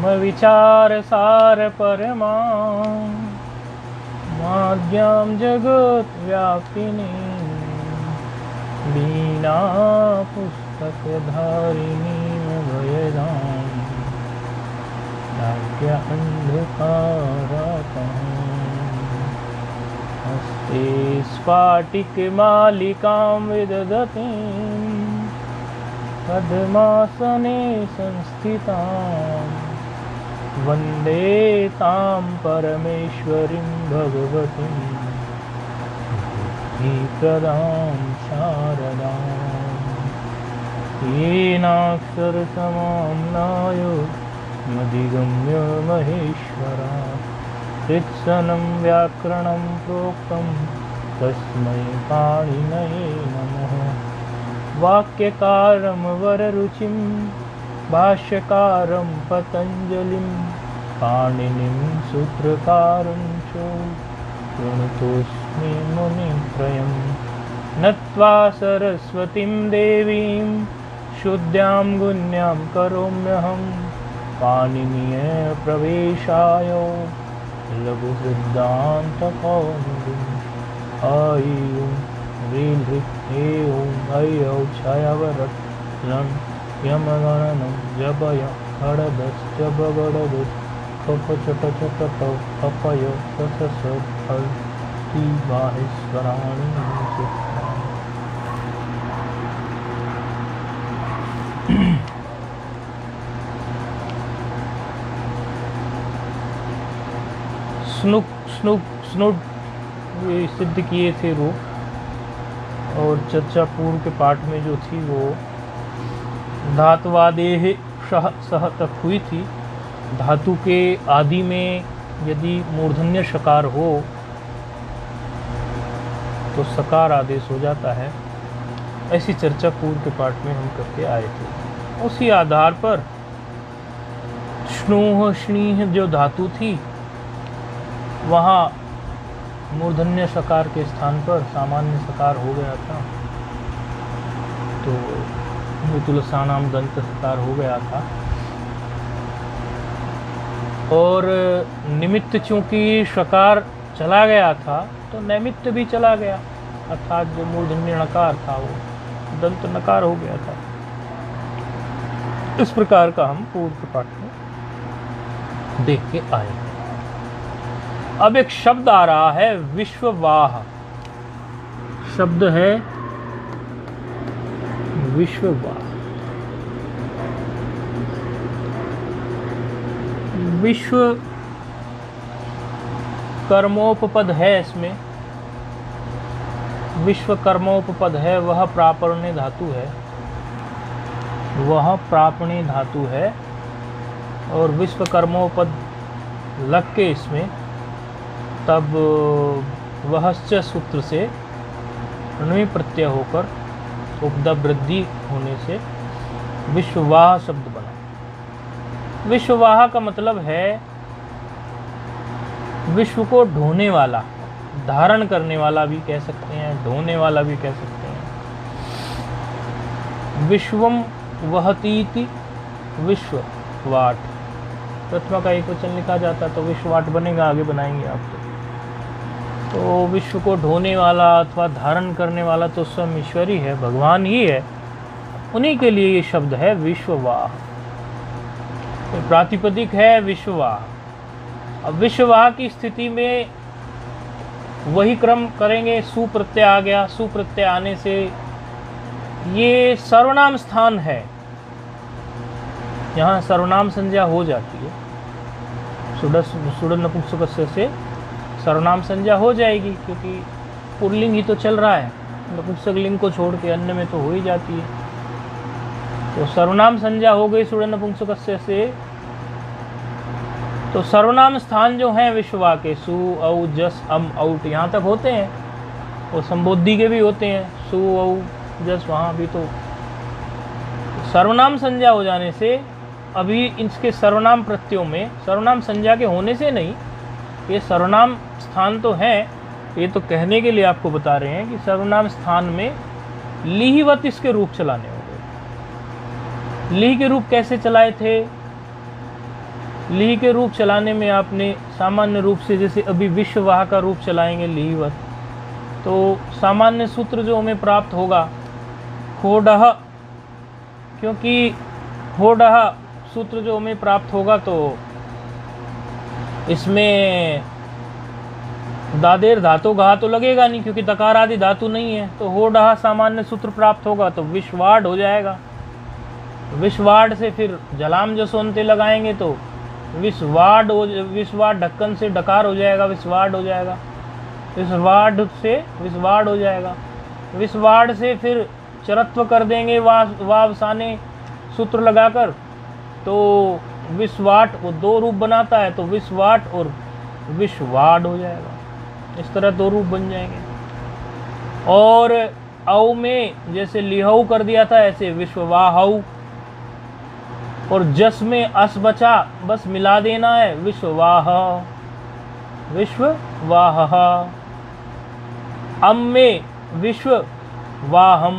विचार सार परमा माद्यां जगत व्यापिनी बीना पुस्तक धारिणी भयदां नाट्य अंधकारापहं हस्ते स्फाटिक मालिकां विदधतीं पद्मासने संस्थितां वन्दे तां परमेश्वरीं भगवतीं बुद्धिप्रदां शारदां येनाक्षरसमाम्नायो मधिगम्य महेश्वरात् कृत्स्नं व्याकरणं प्रोक्तं तस्मै पाणिनये नमः। वाक्यकारं वररुचिं भाष्यकारं पतञ्जलिं पाणिनिं सूत्रकारं च प्रणतोऽस्मि मुनित्रयं नत्वा सरस्वतीं देवीं शुद्धां गुण्यां करोम्यहं पाणिनीयप्रवेशाय लघुसिद्धान्तकौमुदीम् ऐं ह्रीं ऐं ऐं छायावरत् लं यमगणनं जपय खडदश्च बगडदस् खप चट चट खपय सस फल ती माहेश्वराणि स्नुक स्नुक स्नुड ये सिद्ध किए थे रूप, और चर्चा पूर्व के पाठ में जो थी वो धातुवादेह सह सह तक हुई थी। धातु के आदि में यदि मूर्धन्य शकार हो तो सकार आदेश हो जाता है। ऐसी चर्चा पूर्व के पाठ में हम करके आए थे। उसी आधार पर श्नूह श्नीह जो धातु थी वहाँ मूर्धन्य सकार के स्थान पर सामान्य सकार हो गया था, तो तुलसानाम दंत सकार हो गया था। और निमित्त चूंकि शकार चला गया था तो नैमित्त भी चला गया, अर्थात जो मूर्धन्य नकार था वो दंत नकार हो गया था। इस प्रकार का हम पूर्व के पाठ में देख के आए। अब एक शब्द आ रहा है विश्ववाह। शब्द है विश्ववाह। विश्व कर्मोपपद है इसमें। विश्व कर्मोपपद है, वह प्रापण्य धातु है, वह प्रापण्य धातु है। और विश्व कर्मोपद लग के इसमें तब वहश्च सूत्र से णुई प्रत्यय होकर उपदा वृद्धि होने से विश्ववाह शब्द बना। विश्ववाह का मतलब है विश्व को ढोने वाला, धारण करने वाला भी कह सकते हैं, ढोने वाला भी कह सकते हैं। विश्वम वहतीति विश्ववाट, प्रथमा का एक वचन लिखा जाता तो विश्ववाट बनेगा, आगे बनाएंगे आप। तो विश्व को ढोने वाला अथवा धारण करने वाला तो स्वयं ईश्वर ही है, भगवान ही है। उन्हीं के लिए ये शब्द है विश्ववाह। तो प्रातिपदिक है विश्ववाह। अब विश्ववाह की स्थिति में वही क्रम करेंगे। सुप्रत्यय आ गया, सुप्रत्यय आने से ये सर्वनाम स्थान है, यहाँ सर्वनाम संज्ञा हो जाती है। सुड़ नपुंसक से सर्वनाम संज्ञा हो जाएगी, क्योंकि पुल्लिंग ही तो चल रहा है, नपुंसक लिंग को छोड़ के अन्य में तो हो ही जाती है। तो सर्वनाम संज्ञा हो गई सुड़ नपुंसक से। तो सर्वनाम स्थान जो हैं विश्ववाह के, सु औ जस अम औट यहाँ तक होते हैं, और संबोधि के भी होते हैं, सु औ जस, वहाँ भी तो सर्वनाम संज्ञा हो जाने से अभी इसके सर्वनाम प्रत्ययों में सर्वनाम संज्ञा के होने से नहीं, ये सर्वनाम स्थान तो है, ये तो कहने के लिए आपको बता रहे हैं कि सर्वनाम स्थान में लीहिवत इसके रूप चलाने हो गए। लीह के रूप कैसे चलाए थे? ली के रूप चलाने में आपने सामान्य रूप से, जैसे अभी विश्ववाह का रूप चलाएंगे लीवत, तो सामान्य सूत्र जो हमें प्राप्त होगा होडह, क्योंकि होडह सूत्र जो हमें प्राप्त होगा तो इसमें दादेर धातु घा तो लगेगा नहीं, क्योंकि दकार आदि धातु नहीं है। तो होडह सामान्य सूत्र प्राप्त होगा तो विश्वाड हो जाएगा। विश्वाड से फिर जलाम जसोंते लगाएंगे तो विश्वाड ढक्कन से डकार हो जाएगा, विश्वाड हो जाएगा। विश्वाड से विश्वाड हो जाएगा। विश्वाड से फिर चरत्व कर देंगे वाव साने सूत्र लगाकर, तो विश्वाट वो दो रूप बनाता है, तो विश्वाट और विश्वाड हो जाएगा। इस तरह दो रूप बन जाएंगे। और औ में जैसे लिहऊ कर दिया था, ऐसे विश्ववाहऊ। और जस में अस बचा, बस मिला देना है, विश्ववाह विश्ववाह। अम में विश्ववाहम,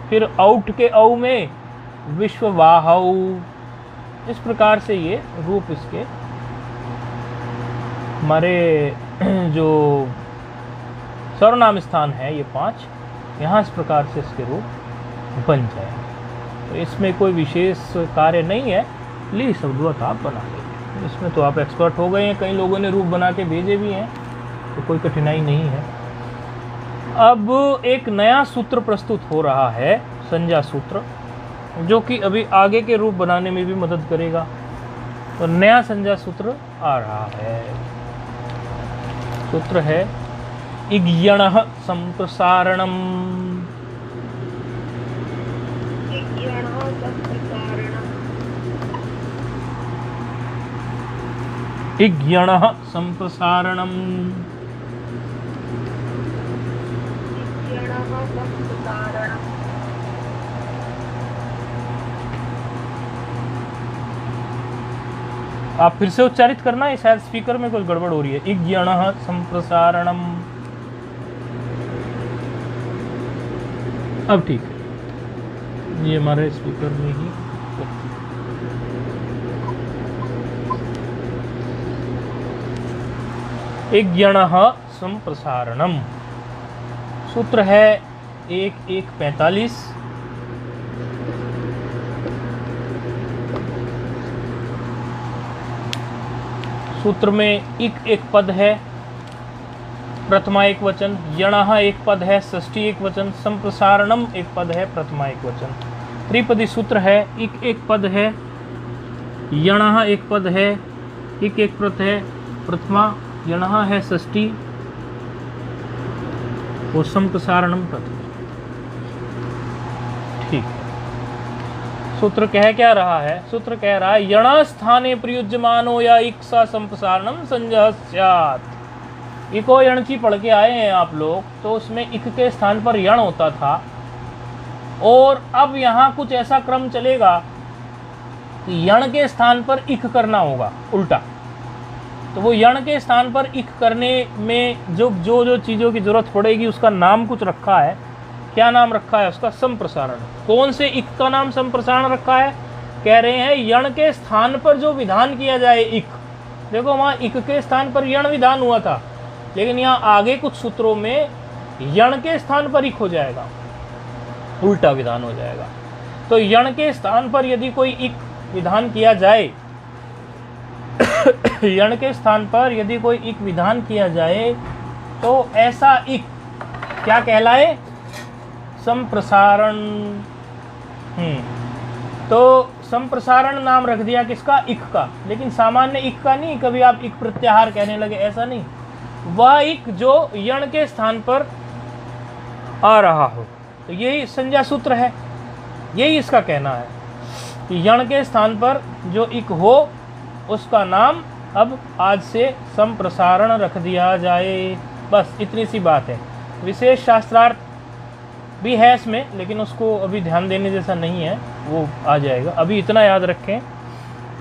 फिर औट के औ में विश्ववाहऊ। इस प्रकार से ये रूप इसके हमारे जो सर्वनाम स्थान है ये 5, यहाँ इस प्रकार से इसके रूप बन जाए। तो इसमें कोई विशेष कार्य नहीं है, ली शब्दवत आप बना लेंगे। इसमें तो आप एक्सपर्ट हो गए हैं, कई लोगों ने रूप बना के भेजे भी हैं, तो कोई कठिनाई नहीं है। अब एक नया सूत्र प्रस्तुत हो रहा है, संज्ञा सूत्र, जो कि अभी आगे के रूप बनाने में भी मदद करेगा। तो नया संज्ञा सूत्र आ रहा है। सूत्र है इग्यणः संप्रसारणम। इग्यणः संप्रसारणम। आप फिर से उच्चारित करना है, शायद स्पीकर में कुछ गड़बड़ हो रही है। इग्यणः संप्रसारणम। अब ठीक है, ये हमारे स्पीकर में ही इग्यणः संप्रसारणम। सूत्र है 1:1:45। सूत्र में इक एक पद है, प्रथमा एक वचन, यणः एक पद है, षष्ठी एक वचन, संप्रसारणम एक पद है, प्रथमा एक वचन। त्रिपदी सूत्र है, इक एक पद है, यणः एक पद है, इक एक प्रत है, प्रथमा, यणः है षष्ठी और संप्रसारणम प्रथमा। ठीक है। सूत्र कह क्या रहा है? सूत्र कह रहा है यण स्थाने प्रयुज्यमानो या इक्सा संप्रसारणम संजह स्यात्। इको यणची पढ़ के आए हैं आप लोग, तो उसमें इक के स्थान पर यण होता था, और अब यहाँ कुछ ऐसा क्रम चलेगा कि यण के स्थान पर इक करना होगा उल्टा। तो वो यण के स्थान पर इक करने में जो चीज़ों की जरूरत पड़ेगी उसका नाम कुछ रखा है। क्या नाम रखा है उसका? संप्रसारण। कौन से इक का नाम संप्रसारण रखा है? कह रहे हैं यण के स्थान पर जो विधान किया जाए इक। देखो वहाँ इक के स्थान पर यण विधान हुआ था, लेकिन यहाँ आगे कुछ सूत्रों में यण के स्थान पर इक हो जाएगा, उल्टा विधान हो जाएगा। तो यण के स्थान पर यदि कोई इक विधान किया जाए यण के स्थान पर यदि कोई इक विधान किया जाए तो ऐसा इक क्या कहलाए? संप्रसारण। तो संप्रसारण नाम रख दिया किसका? इक का। लेकिन सामान्य इक का नहीं, कभी आप इक प्रत्याहार कहने लगे, ऐसा नहीं। वह इक जो यण के स्थान पर आ रहा हो, तो यही संज्ञा सूत्र है, यही इसका कहना है कि यण के स्थान पर जो इक हो उसका नाम अब आज से संप्रसारण रख दिया जाए। बस इतनी सी बात है। विशेष शास्त्रार्थ भी है इसमें, लेकिन उसको अभी ध्यान देने जैसा नहीं है, वो आ जाएगा। अभी इतना याद रखें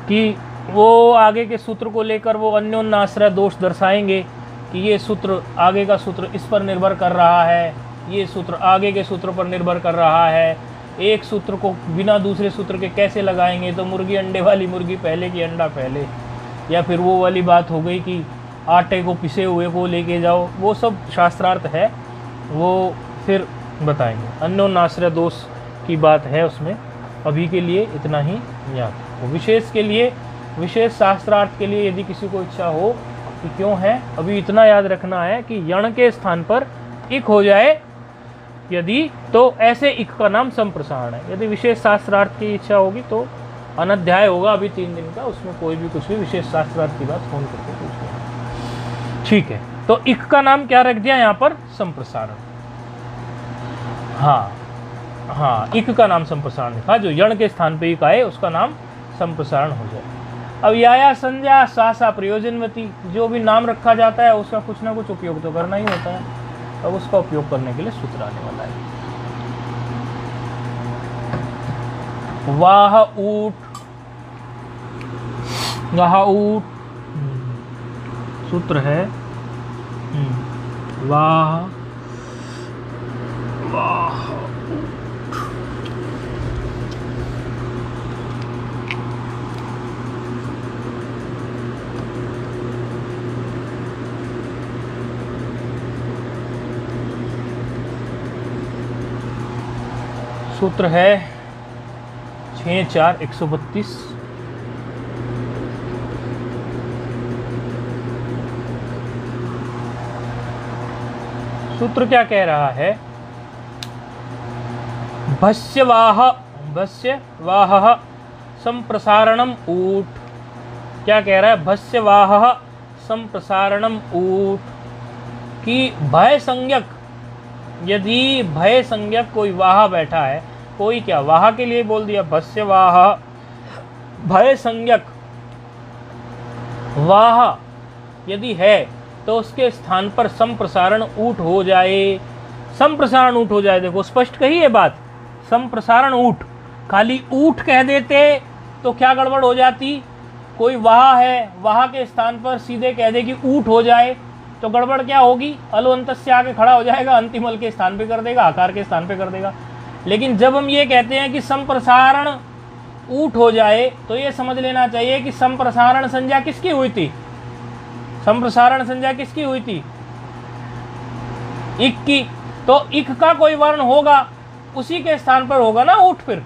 कि वो आगे के सूत्र को लेकर वो अन्योन्याश्रय दोष दर्शाएंगे कि ये सूत्र आगे का सूत्र इस पर निर्भर कर रहा है, ये सूत्र आगे के सूत्र पर निर्भर कर रहा है, एक सूत्र को बिना दूसरे सूत्र के कैसे लगाएंगे, तो मुर्गी अंडे वाली मुर्गी पहले की अंडा पहले, या फिर वो वाली बात हो गई कि आटे को पिसे हुए को लेके जाओ, वो सब शास्त्रार्थ है, वो फिर बताएंगे। अन्योन्याश्रय दोष की बात है उसमें, अभी के लिए इतना ही याद। वो विशेष के लिए, विशेष शास्त्रार्थ के लिए यदि किसी को इच्छा हो कि क्यों है, अभी इतना याद रखना है कि यण के स्थान पर इक हो जाए यदि, तो ऐसे इक का नाम संप्रसारण है। यदि विशेष शास्त्रार्थ की इच्छा होगी तो अनध्याय होगा अभी 3 दिन का, उसमें कोई भी कुछ भी विशेष शास्त्रार्थ की बात फोन करके पूछ लेना। ठीक है, तो इक का नाम क्या रख दिया यहाँ पर? संप्रसारण। हाँ हाँ, इक का नाम संप्रसारण लिखा, जो यण के स्थान पे इक आए उसका नाम संप्रसारण हो जाए। अब या संज्ञा सा प्रयोजनवती, जो भी नाम रखा जाता है उसका कुछ ना कुछ उपयोग तो करना ही होता है, अब उसका उपयोग करने के लिए सूत्र आने वाला है। वाह ऊट, वाह ऊट सूत्र है, वाह वाह सूत्र है 6-4-132। सूत्र क्या कह रहा है? भस्यवाह, भस्यवाह संप्रसारणम ऊट। क्या कह रहा है? भस्यवाह संप्रसारणम ऊट की भय संज्ञक, यदि भय संज्ञक कोई वाह बैठा है, कोई क्या वाह के लिए बोल दिया भस्यवाह, भय संज्ञक वाह यदि है तो उसके स्थान पर संप्रसारण ऊट हो जाए। संप्रसारण ऊट हो जाए, देखो स्पष्ट कही है बात, संप्रसारण ऊट। खाली ऊट कह देते तो क्या गड़बड़ हो जाती? कोई वाह है, वाह के स्थान पर सीधे कह दे कि ऊट हो जाए तो गड़बड़ क्या होगी? अलो अंत से आके खड़ा हो जाएगा, अंतिम अल के स्थान पे कर देगा, आकार के स्थान पे कर देगा। लेकिन जब हम ये कहते हैं कि संप्रसारण ऊट हो जाए, तो ये समझ लेना चाहिए कि संप्रसारण संज्ञा किसकी हुई थी? संप्रसारण संज्ञा किसकी हुई थी? इक की। तो इक का कोई वर्ण होगा, उसी के स्थान पर होगा ना ऊट फिर,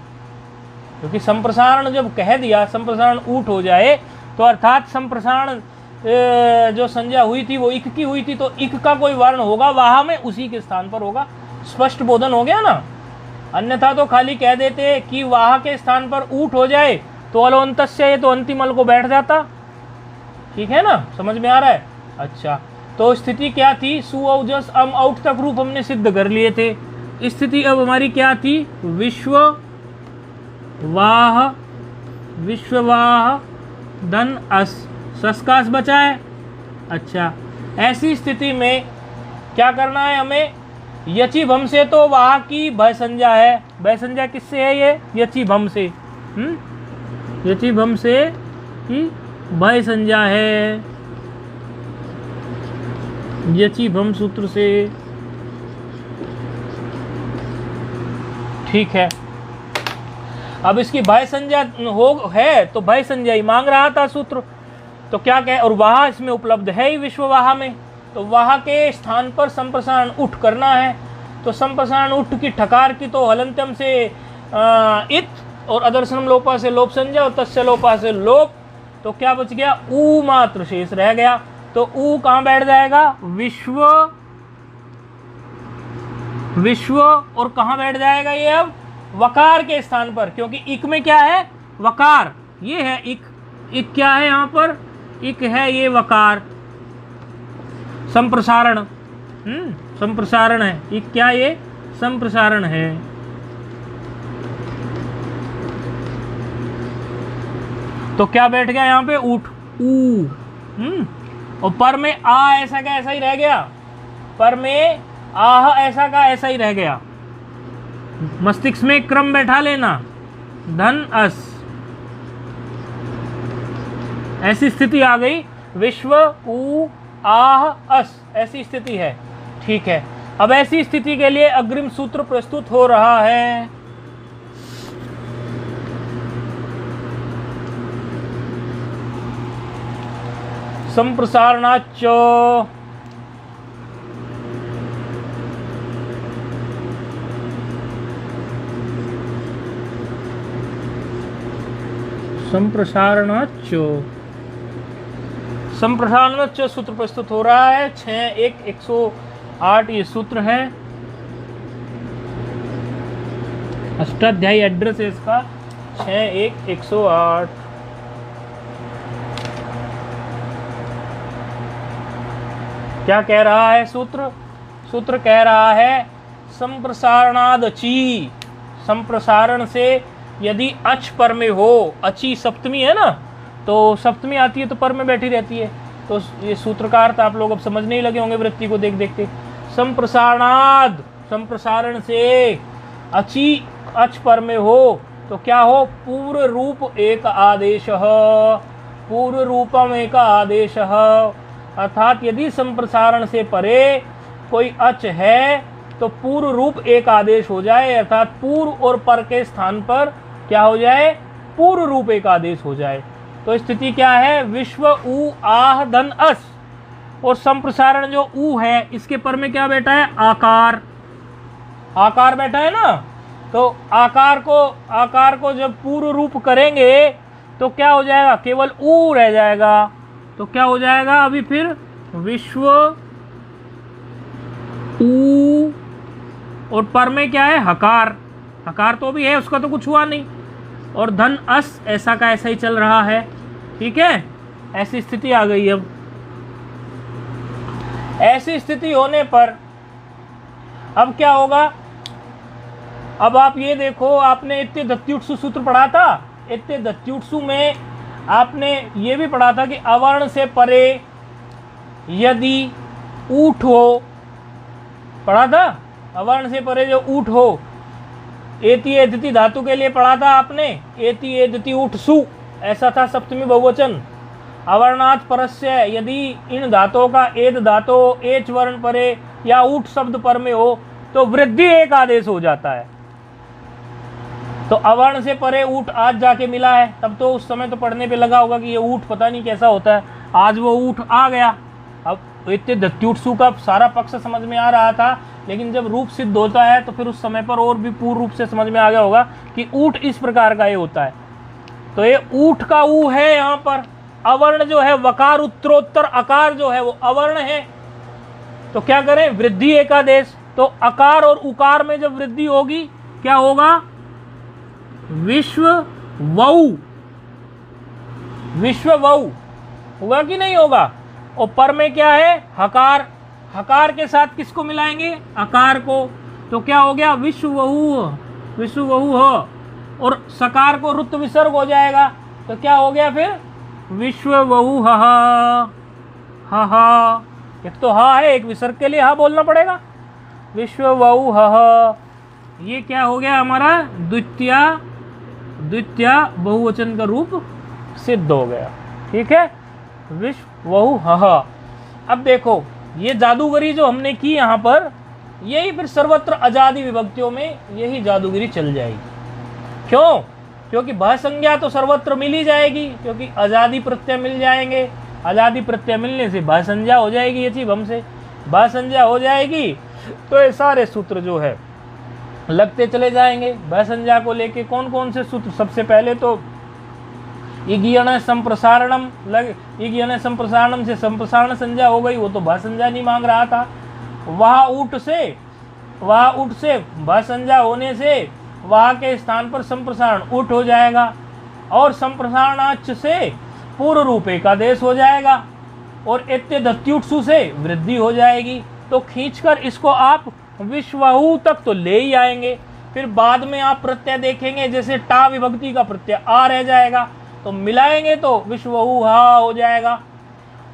क्योंकि संप्रसारण जब कह दिया संप्रसारण ऊट हो जाए, तो अर्थात संप्रसारण जो संज्ञा हुई थी वो इक की हुई थी, तो इक का कोई वर्ण होगा वाह में, उसी के स्थान पर होगा। स्पष्ट बोधन हो गया ना। अन्यथा तो खाली कह देते कि वाह के स्थान पर ऊट हो जाए तो अलोन्तस्य, ये तो अंतिम अल को बैठ जाता। ठीक है ना, समझ में आ रहा है? अच्छा, तो स्थिति क्या थी? सु औ जस अम औट तक रूप हमने सिद्ध कर लिए थे। स्थिति अब हमारी क्या थी? विश्व वाह, विश्ववाह धन अस, सस्कास बचा है। अच्छा, ऐसी स्थिति में क्या करना है हमें? यची भम से तो वाह की भय संज्ञा है। भय संज्ञा किससे है? ये यची भम से, यची भम से की भय संज्ञा है, यची भम सूत्र से। ठीक है, अब इसकी भय संज्ञा हो है तो भय संज्ञा ही मांग रहा था सूत्र, तो क्या कहे? और वाह इसमें उपलब्ध है ही विश्ववाह में, तो वाह के स्थान पर संप्रसारण उठ करना है। तो संप्रसारण उठ की ठकार की तो हलंत्यम से इत, और अदर्शनम लोपा से लोप संज्ञा, और तस्य लोपा से लोप, तो क्या बच गया? ऊ मात्र शेष रह गया। तो ऊ कहाँ बैठ जाएगा? विश्व, विश्व, और कहाँ बैठ जाएगा ये अब? वकार के स्थान पर, क्योंकि इक में क्या है? वकार, ये है इक। इक क्या है यहाँ पर? इक है ये वकार, संप्रसारण, संप्रसारण है। इक क्या? ये संप्रसारण है। तो क्या बैठ गया यहाँ पे? ऊठ, ऊ। और पर में आ ऐसा का ऐसा ही रह गया, पर में आह ऐसा का ऐसा ही रह गया। मस्तिष्क में क्रम बैठा लेना, धन अस, ऐसी स्थिति आ गई। विश्व ऊ आह अस, ऐसी स्थिति है। ठीक है, अब ऐसी स्थिति के लिए अग्रिम सूत्र प्रस्तुत हो रहा है। संप्रसारणाच्च संप्रसारणाच्च संप्रसारणाच्च सूत्र प्रस्तुत हो रहा है। 6-1-108 ये सूत्र है, अष्टाध्यायी एड्रेस है इसका 6-1-108। क्या कह रहा है सूत्र? सूत्र कह रहा है संप्रसारणाद अची, संप्रसारण से यदि अच पर में हो, अची सप्तमी है ना, तो सप्तमी आती है तो पर में बैठी रहती है, तो ये सूत्र का अर्थ आप लोग अब समझने ही लगे होंगे वृत्ति को देख देखते। संप्रसारणाद, संप्रसारण से अची अच पर में हो तो क्या हो? पूर्व रूप एक आदेश, पूर्व रूपम एक आदेश, अर्थात यदि संप्रसारण से परे कोई अच है तो पूर्व रूप एक आदेश हो जाए, अर्थात पूर्व और पर के स्थान पर क्या हो जाए? पूर्व रूप एक आदेश हो जाए। तो स्थिति क्या है? विश्व उ आह धन अस, और संप्रसारण जो उ है इसके पर में क्या बैठा है? आकार, आकार बैठा है ना, तो आकार को जब पूर्व रूप करेंगे तो क्या हो जाएगा? केवल उ रह जाएगा। तो क्या हो जाएगा अभी फिर? विश्व उ, और पर में क्या है? हकार, हकार तो भी है, उसका तो कुछ हुआ नहीं, और धन अस ऐसा का ऐसा ही चल रहा है। ठीक है, ऐसी स्थिति आ गई। अब ऐसी स्थिति होने पर अब क्या होगा? अब आप ये देखो, आपने इत्ते दत्युत्सु सूत्र पढ़ा था, इत्ते दत्युत्सु में आपने ये भी पढ़ा था कि अवर्ण से परे यदि ऊठ हो, पढ़ा था, अवर्ण से परे जो ऊठ हो, एति एदति धातु के लिए पढ़ा था आपने, एति एदति ऊठ सु, ऐसा था सप्तमी बहुवचन। अवर्णात् परस्य, यदि इन धातुओं का एद धातु एच वर्ण परे या ऊठ शब्द पर में हो तो वृद्धि एक आदेश हो जाता है। तो अवर्ण से परे ऊठ आज जाके मिला है, तब तो उस समय तो पढ़ने पे लगा होगा कि ये ऊठ पता नहीं कैसा होता है, आज वो ऊठ आ गया। अब इतने दत्युत्सु का सारा पक्ष समझ में आ रहा था, लेकिन जब रूप सिद्ध होता है तो फिर उस समय पर और भी पूर्ण रूप से समझ में आ गया होगा कि ऊठ इस प्रकार का ये होता है। तो ये ऊठ का ऊ है, यहाँ पर अवर्ण जो है वकार उत्तरोत्तर अकार जो है वो अवर्ण है, तो क्या करें? वृद्धि एकादेश। तो अकार और उकार में जब वृद्धि होगी क्या होगा? विश्व वऊ, विश्व वऊ होगा कि नहीं होगा? और पर में क्या है? हकार, हकार के साथ किसको मिलाएंगे? अकार को, तो क्या हो गया? विश्व वहु, विश्व वहु हो, और सकार को रुत विसर्ग हो जाएगा, तो क्या हो गया फिर? विश्व वहु हा, हा, एक तो हा है, एक विसर्ग के लिए हा बोलना पड़ेगा। विश्व वहु हा, ये क्या हो गया हमारा? द्वितीय बहुवचन का रूप सिद्ध हो गया। ठीक है, विश्व वहु हा। अब देखो ये जादूगरी जो हमने की यहाँ पर, यही फिर सर्वत्र अजादि विभक्तियों में यही जादूगरी चल जाएगी। क्यों? क्योंकि भय संज्ञा तो सर्वत्र मिल ही जाएगी, क्योंकि अजादि प्रत्यय मिल जाएंगे, अजादि प्रत्यय मिलने से भय संज्ञा हो जाएगी, ये चीज हमसे भय संज्ञा हो जाएगी, तो ये सारे सूत्र जो है लगते चले जाएंगे। भय संज्ञा को लेके कौन कौन से सूत्र? सबसे पहले तो इगियण संप्रसारणम लग, इगियण संप्रसारणम से संप्रसारण संज्ञा हो गई, वो तो भय संज्ञा नहीं मांग रहा था। वहाँ ऊट से भय संज्ञा होने से वहाँ के स्थान पर संप्रसारण उठ हो जाएगा, और संप्रसारणाच्च से पूर्व रूप एकादेश हो जाएगा, और इत्ते दत्युत्सु से वृद्धि हो जाएगी। तो खींचकर इसको आप विश्वहु तक तो ले ही आएंगे। फिर बाद में आप प्रत्यय देखेंगे, जैसे टा विभक्ति का प्रत्यय आ रह जाएगा, तो मिलाएंगे तो विश्वहु हा हो जाएगा।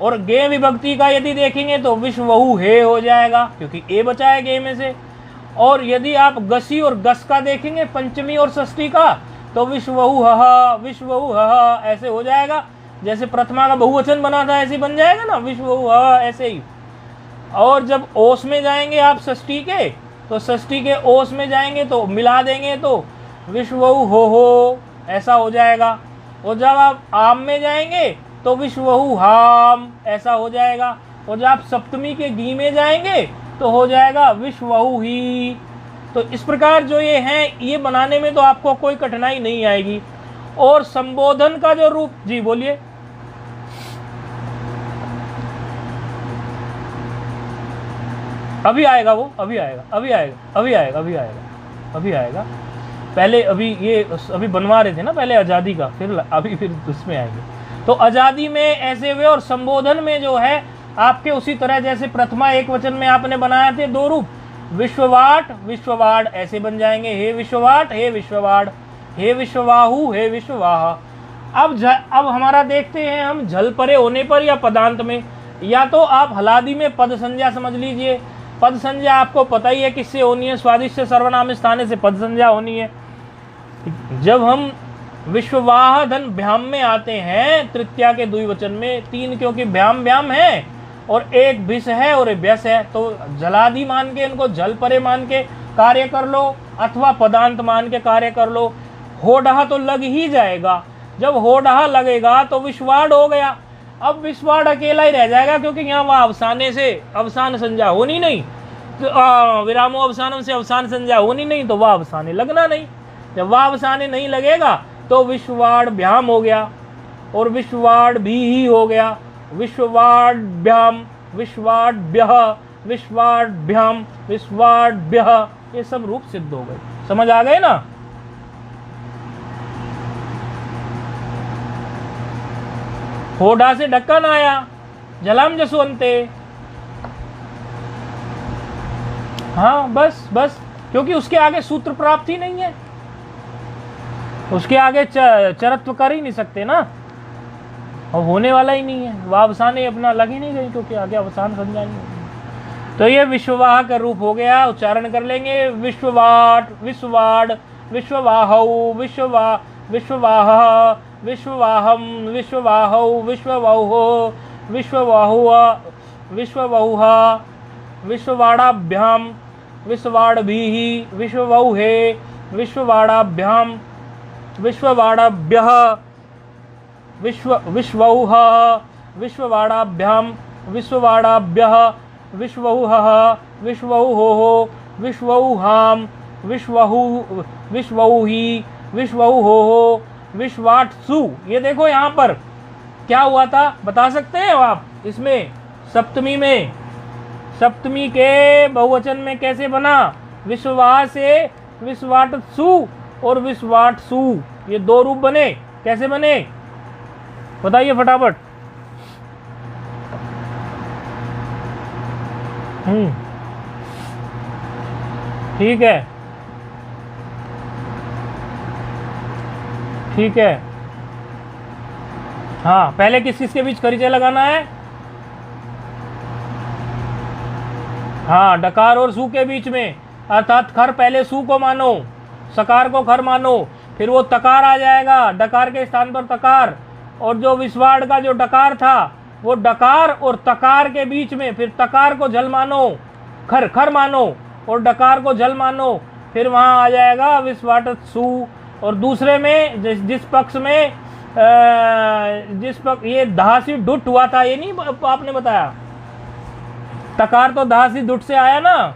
और गे विभक्ति का यदि देखेंगे तो विश्वहु हे हो जाएगा, क्योंकि ए बचा है गे में से। और यदि आप गसी और गस का देखेंगे, पंचमी और षष्ठी का, तो विश्वहु हा ऐसे हो जाएगा। जैसे प्रथमा का बहुवचन बना था ऐसे बन जाएगा ना, विश्वहु हा, ऐसे ही। और जब ओस में जाएंगे आप षष्ठी के, तो षष्ठी के ओस में जाएंगे तो मिला देंगे तो विश्वहु हो ऐसा हो जाएगा। और जब आप आम में जाएंगे तो तो विश्वहु हाम ऐसा हो जाएगा। और जब आप सप्तमी के गी में जाएंगे तो हो जाएगा विश्वहु ही। तो इस प्रकार जो ये हैं, ये बनाने में तो आपको कोई कठिनाई नहीं आएगी। और संबोधन का जो रूप, जी बोलिए। अभी आएगा वो, अभी आएगा, अभी आएगा, अभी आएगा, अभी आएगा, अभी आएगा। पहले अभी बनवा रहे थे ना पहले आज़ादी का, फिर उसमें आएंगे। तो आज़ादी में ऐसे हुए, और संबोधन में जो है आपके उसी तरह जैसे प्रथमा एक वचन में आपने बनाए थे 2 रूप, विश्ववाट विश्ववाड़ ऐसे बन जाएंगे। हे विश्ववाट, हे विश्ववाड़, हे विश्ववाहु, हे विश्ववाह। अब हमारा देखते हैं हम झल परे होने पर या पदांत में, या तो आप हलादी में पद संज्ञा समझ लीजिए। पद संज्ञा आपको पता ही है किससे होनी है, स्वादिष्ट सर्वनाम स्थाने से पद संज्ञा होनी है। जब हम विश्ववाह धन भ्याम में आते हैं तृतीया के द्विवचन में, 3 क्योंकि भ्याम भ्याम है और एक भिस है और एक व्यस है, तो जलादि मान के इनको जल परे मान के कार्य कर लो अथवा पदांत मान के कार्य कर लो। होडहा तो लग ही जाएगा। जब होडहा लगेगा तो विश्वाड हो गया। अब विश्वाड अकेला ही रह जाएगा, क्योंकि यहाँ वह अवसाने से अवसान संज्ञा होनी नहीं, तो विरामो अवसानम से अवसान संज्ञा होनी नहीं, तो वह अवसाने लगना नहीं। जब वह अवसाने नहीं लगेगा तो विश्ववाड भ्याम हो गया और विश्ववाड भी ही हो गया। विश्ववाड भ्याम, विश्वाड ब्यह, विश्वाड भ्याम, विश्वाड ब्यह, ये सब रूप सिद्ध हो गए। समझ आ गए ना? होडा से ढक्कन आया, जलाम जसवंते। हाँ बस क्योंकि उसके आगे सूत्र प्राप्त ही नहीं है, उसके आगे चरत्व कर ही नहीं सकते ना, और होने वाला ही नहीं है। वह अवसाने अपना लग ही नहीं गई, क्योंकि आगे अवसान संज्ञा नहीं होगी। तो ये विश्ववाह का रूप हो गया। उच्चारण कर लेंगे, विश्ववाट, विश्ववाड, विश्ववाहौ, विश्ववाह, विश्ववाहम, विश्ववाहौ, विश्ववाहो, विश्ववाहुआ, विश्ववाहुहा, विश्ववाडाभ्याम, विश्ववाडभीहि, विश्ववाहुहे, विश्ववाडाभ्याम, विश्ववाडाभ्यः, विश्ववाहुः, विश्ववाडाभ्याम, विश्ववाडाभ्यः, विश्ववाहुः, विश्ववाहुः, विश्ववाहुहाम, विश्ववाहुहि, विश्ववाहुः, विश्वाट्सु। ये देखो यहाँ पर क्या हुआ था, बता सकते हैं आप? इसमें सप्तमी में, सप्तमी के बहुवचन में कैसे बना? विश्ववाह से विश्वाट्सु और विश्वाट्सु, ये 2 रूप बने। कैसे बने बताइए फटाफट। ठीक है, ठीक है। हाँ, पहले किस किस के बीच खरीचे लगाना है? हाँ, डकार और सू के बीच में, अर्थात खर पहले सू को मानो, सकार को खर मानो, फिर वो तकार आ जाएगा, डकार के स्थान पर तकार। और जो विस्वाड़ का जो डकार था वो डकार और तकार के बीच में, फिर तकार को जल मानो, खर खर मानो, और डकार को जल मानो, फिर वहाँ आ जाएगा विस्वाटसु। और दूसरे में जिस पक्ष में ये दहासी डुट हुआ था, ये नहीं आपने बताया? तकार तो दहासी डुट से आया ना।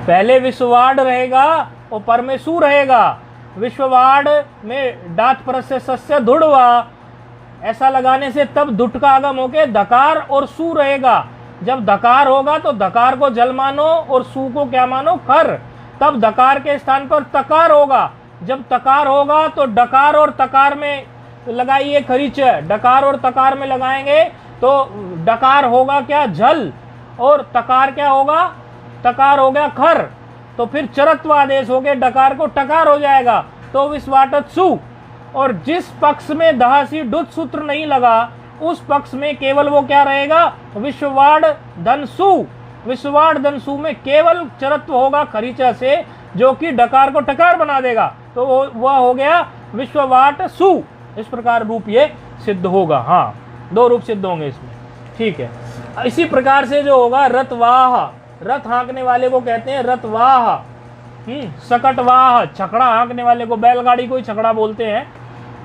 पहले विश्ववाड रहेगा और परमेशु रहेगा। विश्ववाड में डात पर से सस्य धुड़वा, ऐसा लगाने से तब दुट का आगम होके धकार और सू रहेगा। जब धकार होगा तो धकार को जल मानो और सू को क्या मानो? खर। तब धकार के स्थान पर तकार होगा। जब तकार होगा तो डकार और तकार में लगाइए खरीच, डकार और तकार में लगाएंगे तो डकार होगा क्या? जल, और तकार क्या होगा? तकार हो गया खर। तो फिर चरत्व आदेश हो गया, डकार को टकार हो जाएगा, तो विस्वाटत्सु। और जिस पक्ष में दहासी डुत सूत्र नहीं लगा उस पक्ष में केवल वो क्या रहेगा? विश्ववाड धनसु। विश्ववाड धनसु में केवल चरत्व होगा खरीचा से, जो कि डकार को टकार बना देगा, तो वह हो गया विश्ववाट सु। इस प्रकार रूप ये सिद्ध होगा। हाँ, 2 रूप सिद्ध होंगे इसमें। ठीक है, इसी प्रकार से जो होगा रतवाह, रथ हाँकने वाले को कहते हैं रतवाह। सकटवाह, छकड़ा हाँकने वाले को, बैलगाड़ी को ही छकड़ा बोलते हैं।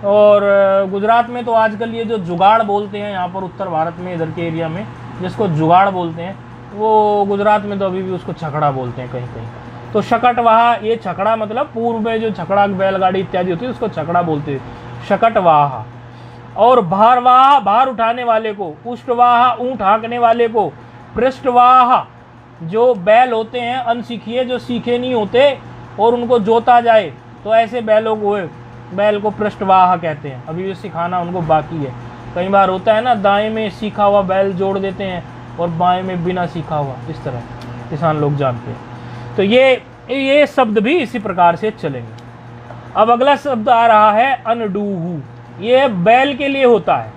और गुजरात में तो आजकल ये जो जुगाड़ बोलते हैं, यहाँ पर उत्तर भारत में इधर के एरिया में जिसको जुगाड़ बोलते हैं, वो गुजरात में तो अभी भी उसको छकड़ा बोलते हैं कहीं कहीं। तो शकटवाह, ये छकड़ा मतलब पूर्व में जो छकड़ा बैलगाड़ी इत्यादि होती है उसको छकड़ा बोलते हैं, शकटवाह। और भारवाह, भार उठाने वाले को, पुष्टवाह, ऊँट हाँकने वाले को, पृष्ठवाह, जो बैल होते हैं अनसीखिए, जो सीखे नहीं होते और उनको जोता जाए, तो ऐसे बैलों को, बैल को पृष्ठवाह कहते हैं। अभी भी सिखाना उनको बाकी है। कई बार होता है ना, दाएं में सीखा हुआ बैल जोड़ देते हैं और बाएं में बिना सीखा हुआ, इस तरह किसान लोग जानते हैं। तो ये शब्द भी इसी प्रकार से चलेंगे। अब अगला शब्द आ रहा है अनडूहू। ये बैल के लिए होता है।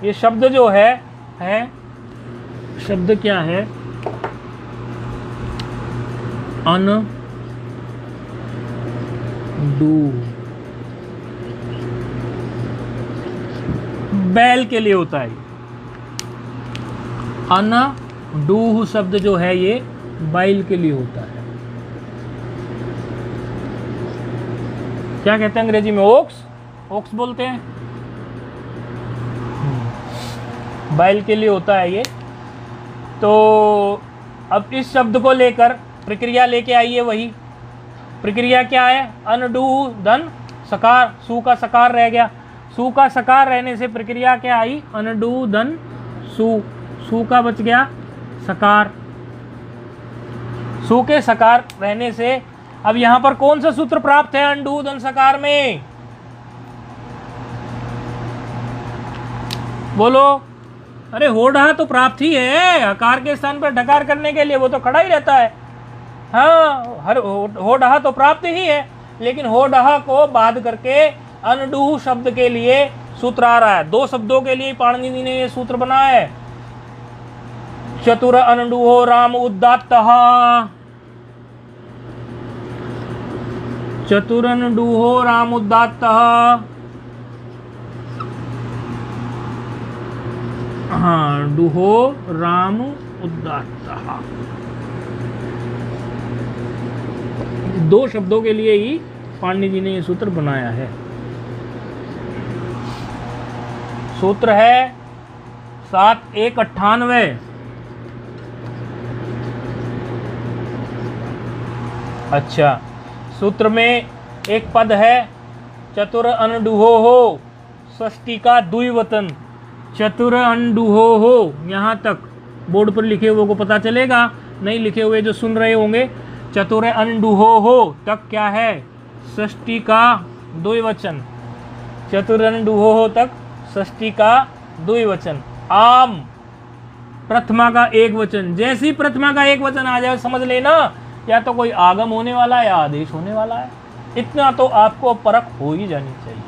ये शब्द जो है शब्द क्या है? अनडू, बैल के लिए होता है। अनडूहू शब्द जो है ये बैल के लिए होता है। क्या कहते हैं अंग्रेजी में? ओक्स, ओक्स बोलते हैं। बैल के लिए होता है ये। तो अब इस शब्द को लेकर प्रक्रिया लेके आइए। वही प्रक्रिया क्या है? अनडू धन सकार, सू का सकार रह गया। सू का सकार रहने से प्रक्रिया क्या आई? अनडू धन सू, सू का बच गया सकार। सू के सकार रहने से अब यहां पर कौन सा सूत्र प्राप्त है अनडू धन सकार में? बोलो। अरे होढ़ा तो प्राप्त ही है, हकार के स्थान पर ढकार करने के लिए वो तो खड़ा ही रहता है। हाँ, हर होढ़ा तो प्राप्त ही है, लेकिन होढ़ा को बाध करके अनडूह शब्द के लिए सूत्र आ रहा है। दो शब्दों के लिए पाणिनि ने ये सूत्र बनाया है। चतुर अनडूहो राम उदात्तः, चतुर अनडूहो राम उदात्तः। हाँ, डूहो राम उदात्तः। दो शब्दों के लिए ही पाणिनि जी ने ये सूत्र बनाया है। सूत्र है 7-1-98। अच्छा, सूत्र में एक पद है चतुर अनडूहो हो, षष्ठी का द्विवचन। चतुर अनडूहो हो, यहाँ तक बोर्ड पर लिखे हुए को पता चलेगा, नहीं लिखे हुए जो सुन रहे होंगे, चतुर अनडूहो हो तक क्या है? षष्ठी का द्विवचन। चतुर अनडूहो हो तक षष्ठी का द्विवचन। आम प्रथमा का एक वचन। जैसे ही प्रथमा का एक वचन आ जाए समझ लेना या तो कोई आगम होने वाला है या आदेश होने वाला है। इतना तो आपको परख हो ही जानी चाहिए।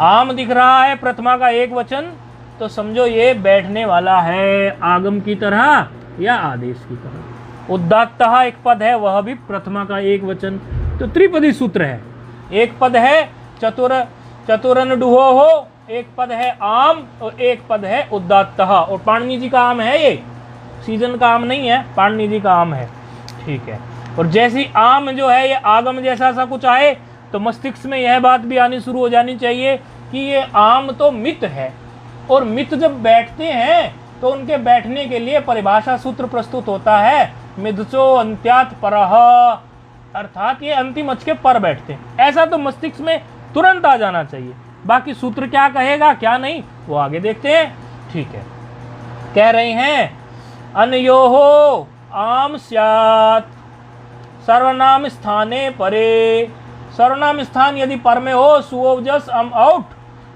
आम दिख रहा है प्रथमा का एक वचन, तो समझो ये बैठने वाला है आगम की तरह या आदेश की तरह। उदात्तः एक पद है, वह भी प्रथमा का एक वचन। तो त्रिपदी सूत्र है। एक पद है चतुरन डूहो हो, एक पद है आम और एक पद है उदात्तः। और पाणिनि जी का आम है, ये सीजन का आम नहीं है, पाणिनि जी का आम है। ठीक है। और जैसी आम जो है ये आगम जैसा सा कुछ आए तो मस्तिष्क में यह बात भी आनी शुरू हो जानी चाहिए कि ये आम तो मित है, और मित जब बैठते हैं तो उनके बैठने के लिए परिभाषा सूत्र प्रस्तुत होता है। मिदचो अंत्यात परह, अर्थात ये अंतिम अच के पर बैठते हैं। ऐसा तो मस्तिष्क में तुरंत आ जाना चाहिए। बाकी सूत्र क्या कहेगा क्या नहीं वो आगे देखते हैं। ठीक है। कह रहे हैं अनयोहो आम स्यात् सर्वनाम स्थाने परे। सर्वनाम स्थान यदि पर में हो, सुओजस अम आउट,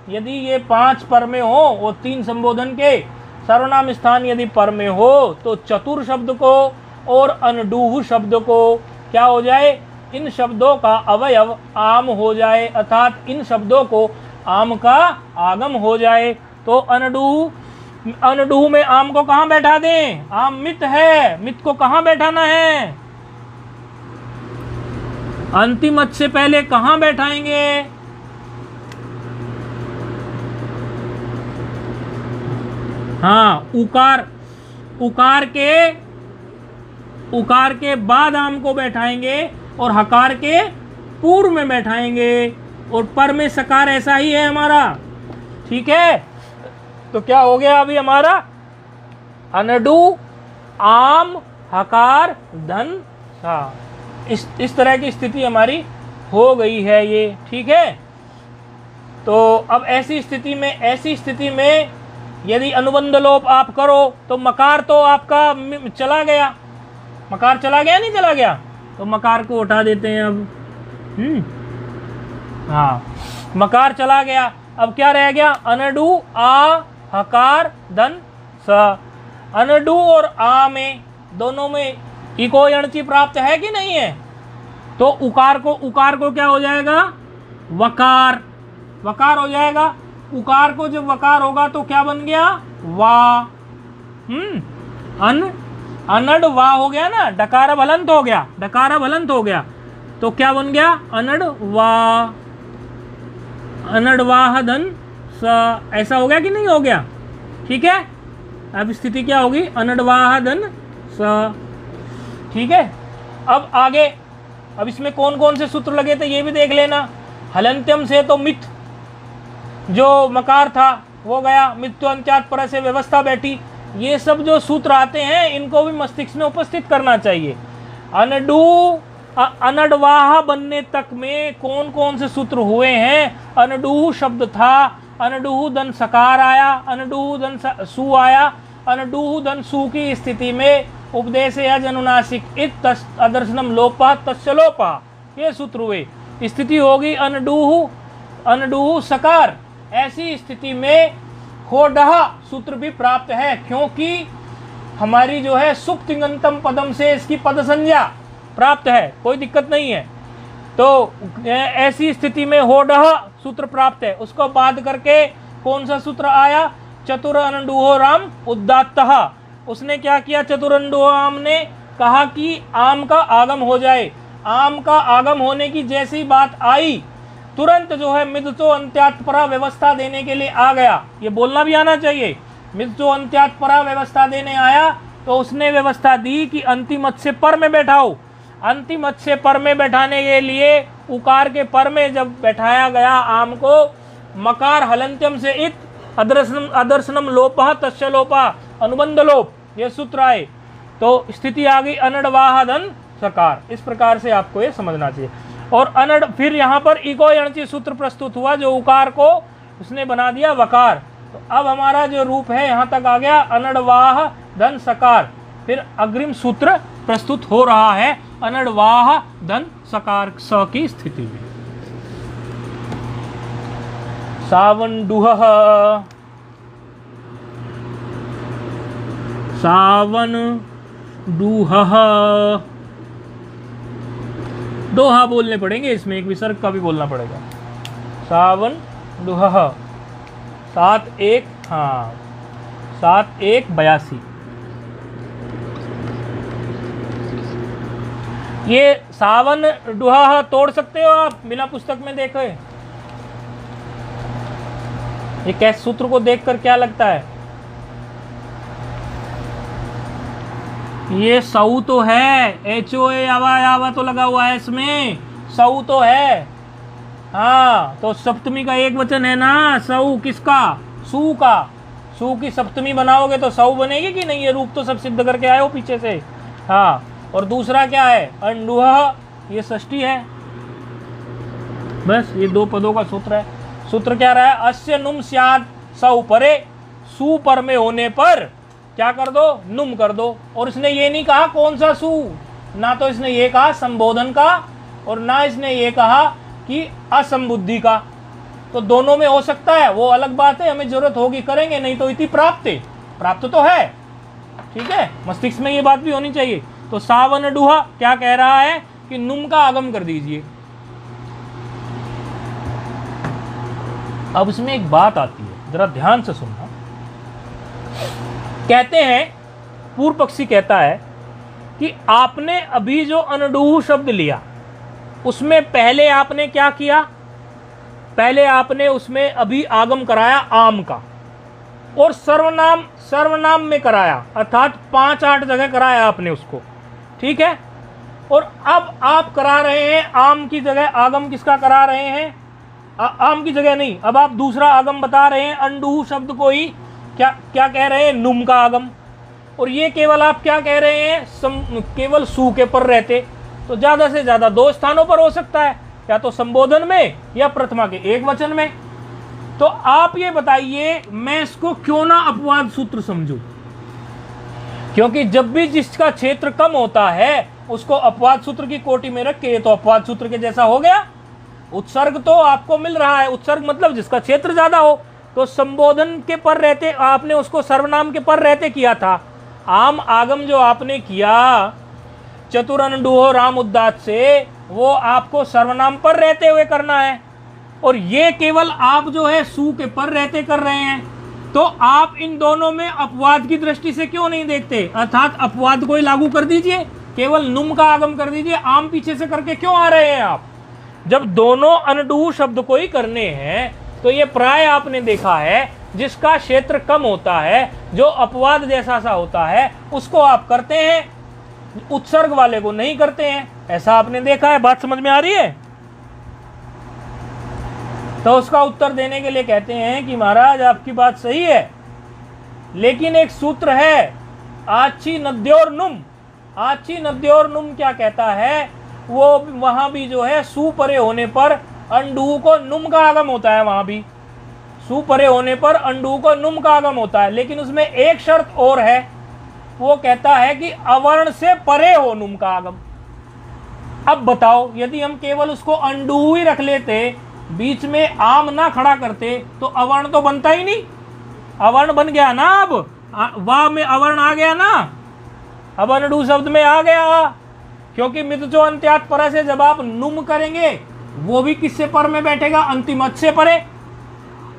यदि ये 5 पर में हो और 3 संबोधन के, सर्वनाम स्थान यदि पर में हो तो चतुर शब्द को और अनडूह शब्द को क्या हो जाए? इन शब्दों का अवयव आम हो जाए, अर्थात इन शब्दों को आम का आगम हो जाए। तो अनडूह में आम को कहाँ बैठा दें? आम मित है, मित को कहाँ बैठाना है? अंतिम अच से पहले कहाँ बैठाएंगे? हाँ, उकार के बाद आम को बैठाएंगे, और हकार के पूर्व में बैठाएंगे, और पर में सकार ऐसा ही है हमारा। ठीक है, तो क्या हो गया अभी हमारा? अनडू आम हकार धन सा। इस तरह की स्थिति हमारी हो गई है ये। ठीक है, तो अब ऐसी स्थिति में यदि अनुबंध लोप आप करो तो मकार तो आपका चला गया। मकार चला गया, नहीं चला गया? तो मकार को उठा देते हैं अब। हाँ, मकार चला गया। अब क्या रह गया? अनडू आ हकार धन स। अनडू और आ में दोनों में इको यणची प्राप्त है कि नहीं है? तो उकार को क्या हो जाएगा? वकार। वकार हो जाएगा। उकार को जब वकार होगा तो क्या बन गया? वा। अनड वा हो गया ना, डकार हलंत हो गया, डकार हलंत हो गया, तो क्या बन गया? अनड वा। अनड वाह धन स। ऐसा हो गया कि नहीं हो गया? ठीक है, अब स्थिति क्या होगी? अनड वाह धन स। ठीक है, अब आगे, अब इसमें कौन कौन से सूत्र लगे थे ये भी देख लेना। हलंत्यम से तो मिथ जो मकार था वो गया, मिथ्यो अंत्यात पर से व्यवस्था बैठी। ये सब जो सूत्र आते हैं इनको भी मस्तिष्क में उपस्थित करना चाहिए। अनडू अनडवाह बनने तक में कौन कौन से सूत्र हुए हैं? अनडू शब्द था, अनडू धन सकार आया, अनडू धन सु आया, अनडू धन सु की स्थिति में उपदेश यज अनुनासिक इत अदर्शनम लोपा तस्य लोपा, ये सूत्र हुए। स्थिति होगी अनडू सकार। ऐसी स्थिति में होडह सूत्र भी प्राप्त है, क्योंकि हमारी जो है सुप्त तिङंतम पदम से इसकी पद संज्ञा प्राप्त है, कोई दिक्कत नहीं है। तो ऐसी स्थिति में होडह सूत्र प्राप्त है। उसको बाद करके कौन सा सूत्र आया? चतुर अनडुहो राम उदात्तः। उसने क्या किया? चतुर अनडुहो राम ने कहा कि आम का आगम हो जाए। आम का आगम होने की जैसी बात आई, तुरंत जो है मिदतो अंत्यात्परा व्यवस्था देने के लिए आ गया। ये बोलना भी आना चाहिए। मिदतो अंत्यात्परा व्यवस्था देने आया तो उसने व्यवस्था दी कि अंतिम अच्छ से पर में बैठाओ। अंतिम अच्छ से पर में बैठाने के लिए उकार के पर में जब बैठाया गया आम को, मकार हलंत्यम से इत अदर्शनम लोपः तस्य लोपः, अनुबंध लोप, ये सूत्र आए। तो स्थिति आ गई अनडवाह धन सकार। इस प्रकार से आपको ये समझना चाहिए। और अनड, फिर यहाँ पर इको यणची सूत्र प्रस्तुत हुआ, जो उकार को उसने बना दिया वकार। तो अब हमारा जो रूप है यहाँ तक आ गया अनडवाह धन सकार। फिर अग्रिम सूत्र प्रस्तुत हो रहा है अनडवाह धन सकार स की स्थिति में। सावन डुहः, सावन डूहः, दोहा बोलने पड़ेंगे इसमें, एक विसर्ग का भी बोलना पड़ेगा। सावन डूहः, 7-1, हाँ 7-1 82। ये सावन डूहः तोड़ सकते हो आप बिना पुस्तक में देखे? ये कैसे सूत्र को देखकर क्या लगता है? ये सऊ तो है, HOA आवा तो लगा हुआ है इसमें, सऊ तो है। हाँ, तो सप्तमी का एक वचन है ना सऊ, किसका? सू का। सू की सप्तमी बनाओगे तो सऊ बनेगी कि नहीं? ये रूप तो सब सिद्ध करके आए हो पीछे से। हाँ, और दूसरा क्या है? अंडुह, ये षष्ठी है। बस ये दो पदों का सूत्र है। सूत्र क्या रहा है? अस्य नुम स्याद सऊ परे, सू पर में होने पर क्या कर दो? नुम कर दो। और इसने ये नहीं कहा कौन सा सू, ना तो इसने ये कहा संबोधन का, और ना इसने ये कहा कि असंबुद्धि का। तो दोनों में हो सकता है, वो अलग बात है, हमें जरूरत होगी करेंगे, नहीं तो इति प्राप्त, प्राप्त तो है। ठीक है, मस्तिष्क में ये बात भी होनी चाहिए। तो सावन डूहा क्या कह रहा है कि नुम का आगम कर दीजिए। अब इसमें एक बात आती है, जरा ध्यान से सुनना। कहते हैं, पूर्व पक्षी कहता है कि आपने अभी जो अनडूह शब्द लिया उसमें पहले आपने क्या किया? पहले आपने उसमें अभी आगम कराया आम का, और सर्वनाम में कराया, अर्थात 5-8 जगह कराया आपने उसको। ठीक है, और अब आप करा रहे हैं आम की जगह आगम किसका करा रहे हैं, आम की जगह नहीं, अब आप दूसरा आगम बता रहे हैं, अंडू शब्द को ही क्या क्या कह रहे हैं, नुम का आगम। और ये केवल आप क्या कह रहे हैं, केवल सु के पर रहते, तो ज्यादा से ज्यादा दो स्थानों पर हो सकता है, या तो संबोधन में या प्रथमा के एक वचन में। तो आप ये बताइए मैं इसको क्यों ना अपवाद सूत्र समझूं, क्योंकि जब भी जिसका क्षेत्र कम होता है उसको अपवाद सूत्र की कोटि में रख के, तो अपवाद सूत्र के जैसा हो गया। उत्सर्ग तो आपको मिल रहा है, उत्सर्ग मतलब जिसका क्षेत्र ज्यादा हो, तो संबोधन के पर रहते आपने उसको सर्वनाम के पर रहते किया था। आम आगम जो आपने किया चतुरंडुहो राम उद्दात से, वो आपको सर्वनाम पर रहते हुए करना है, और ये केवल आप जो है सु के पर रहते कर रहे हैं। तो आप इन दोनों में अपवाद की दृष्टि से क्यों नहीं देखते, अर्थात अपवाद को ही लागू कर दीजिए, केवल नुम का आगम कर दीजिए, आम पीछे से करके क्यों आ रहे हैं आप। जब दोनों अनडू शब्द को ही करने हैं तो ये प्राय आपने देखा है जिसका क्षेत्र कम होता है, जो अपवाद जैसा सा होता है, उसको आप करते हैं, उत्सर्ग वाले को नहीं करते हैं, ऐसा आपने देखा है। बात समझ में आ रही है। तो उसका उत्तर देने के लिए कहते हैं कि महाराज आपकी बात सही है, लेकिन एक सूत्र है आची नद्योर नुम। आची नद्योर नुम क्या कहता है, वो वहां भी जो है सु परे होने पर अंडू को नुम का आगम होता है, वहां भी सु परे होने पर अंडू को नुम का आगम होता है, लेकिन उसमें एक शर्त और है, वो कहता है कि अवर्ण से परे हो नुम का आगम। अब बताओ यदि हम केवल उसको अंडू ही रख लेते, बीच में आम ना खड़ा करते, तो अवर्ण तो बनता ही नहीं, अवर्ण बन गया ना, अब वाह में अवर्ण आ गया ना, अब अनडू शब्द में आ गया, क्योंकि मितजो अंत्यात पर से जब आप नुम करेंगे वो भी किससे पर में बैठेगा, अंतिमत से परे।